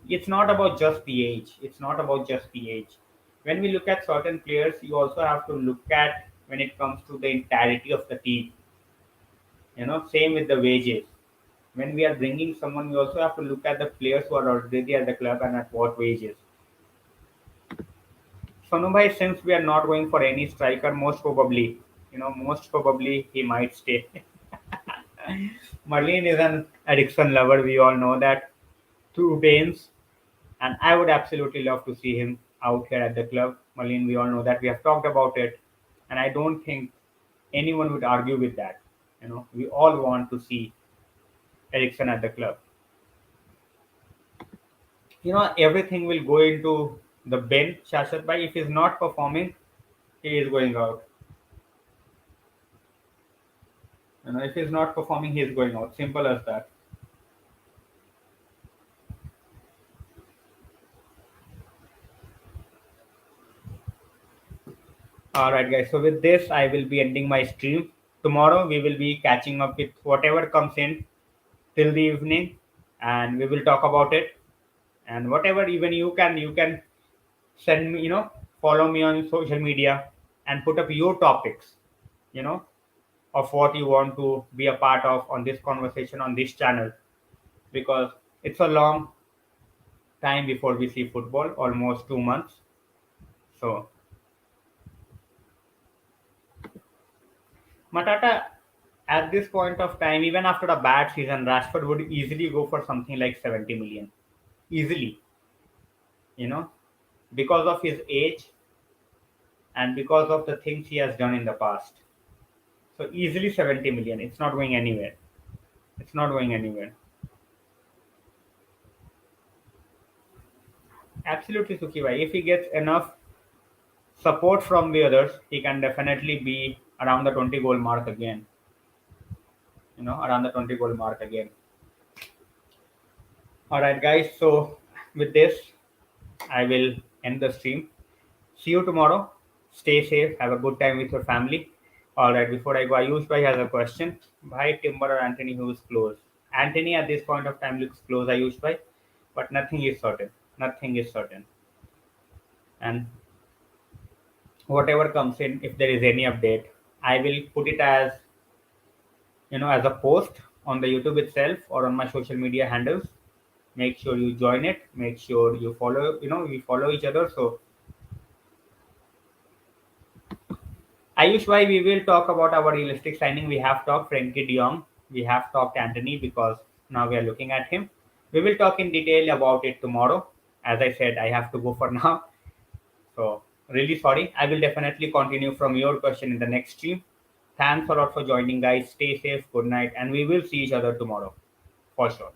It's not about just the age. It's not about just the age. When we look at certain players, you also have to look at when it comes to the entirety of the team. Same with the wages. When we are bringing someone, we also have to look at the players who are already at the club and at what wages. Sonu bhai, since we are not going for any striker, most probably he might stay. Marlene is an Ericsson lover. We all know that. Two Baines and I would absolutely love to see him out here at the club. Malin, we all know that, we have talked about it, and I don't think anyone would argue with that. We all want to see Ericsson at the club. Everything will go into the bin, Shashwat Bhai. If he's not performing, he is going out. If he's not performing, he is going out. Simple as that. All right, guys. So with this, I will be ending my stream. Tomorrow, we will be catching up with whatever comes in till the evening, and we will talk about it. And whatever, even you can send me, follow me on social media and put up your topics, you know, of what you want to be a part of on this conversation on this channel, because it's a long time before we see football, almost 2 months. So, Matata, at this point of time, even after a bad season, Rashford would easily go for something like 70 million. Easily, you know, because of his age and because of the things he has done in the past. So, easily 70 million. It's not going anywhere. It's not going anywhere. Absolutely, Sukibai. If he gets enough support from the others, he can definitely be around the 20 goal mark again. Around the 20 goal mark again. All right, guys. So, with this, I will end the stream. See you tomorrow. Stay safe. Have a good time with your family. All right. Before I go, Ayush Bhai has a question. Why Timber or Anthony who is close? Anthony at this point of time looks close, Ayush Bhai, but nothing is certain. Nothing is certain. And whatever comes in, if there is any update, I will put it as a post on the YouTube itself or on my social media handles. Make sure you join it. Make sure you follow. We follow each other. So Ayush, why we will talk about our realistic signing. We have talked Frankie De Jong. We have talked Anthony because now we are looking at him. We will talk in detail about it tomorrow. As I said, I have to go for now. So really sorry. I will definitely continue from your question in the next stream. Thanks a lot for joining, guys. Stay safe. Good night, and we will see each other tomorrow for sure.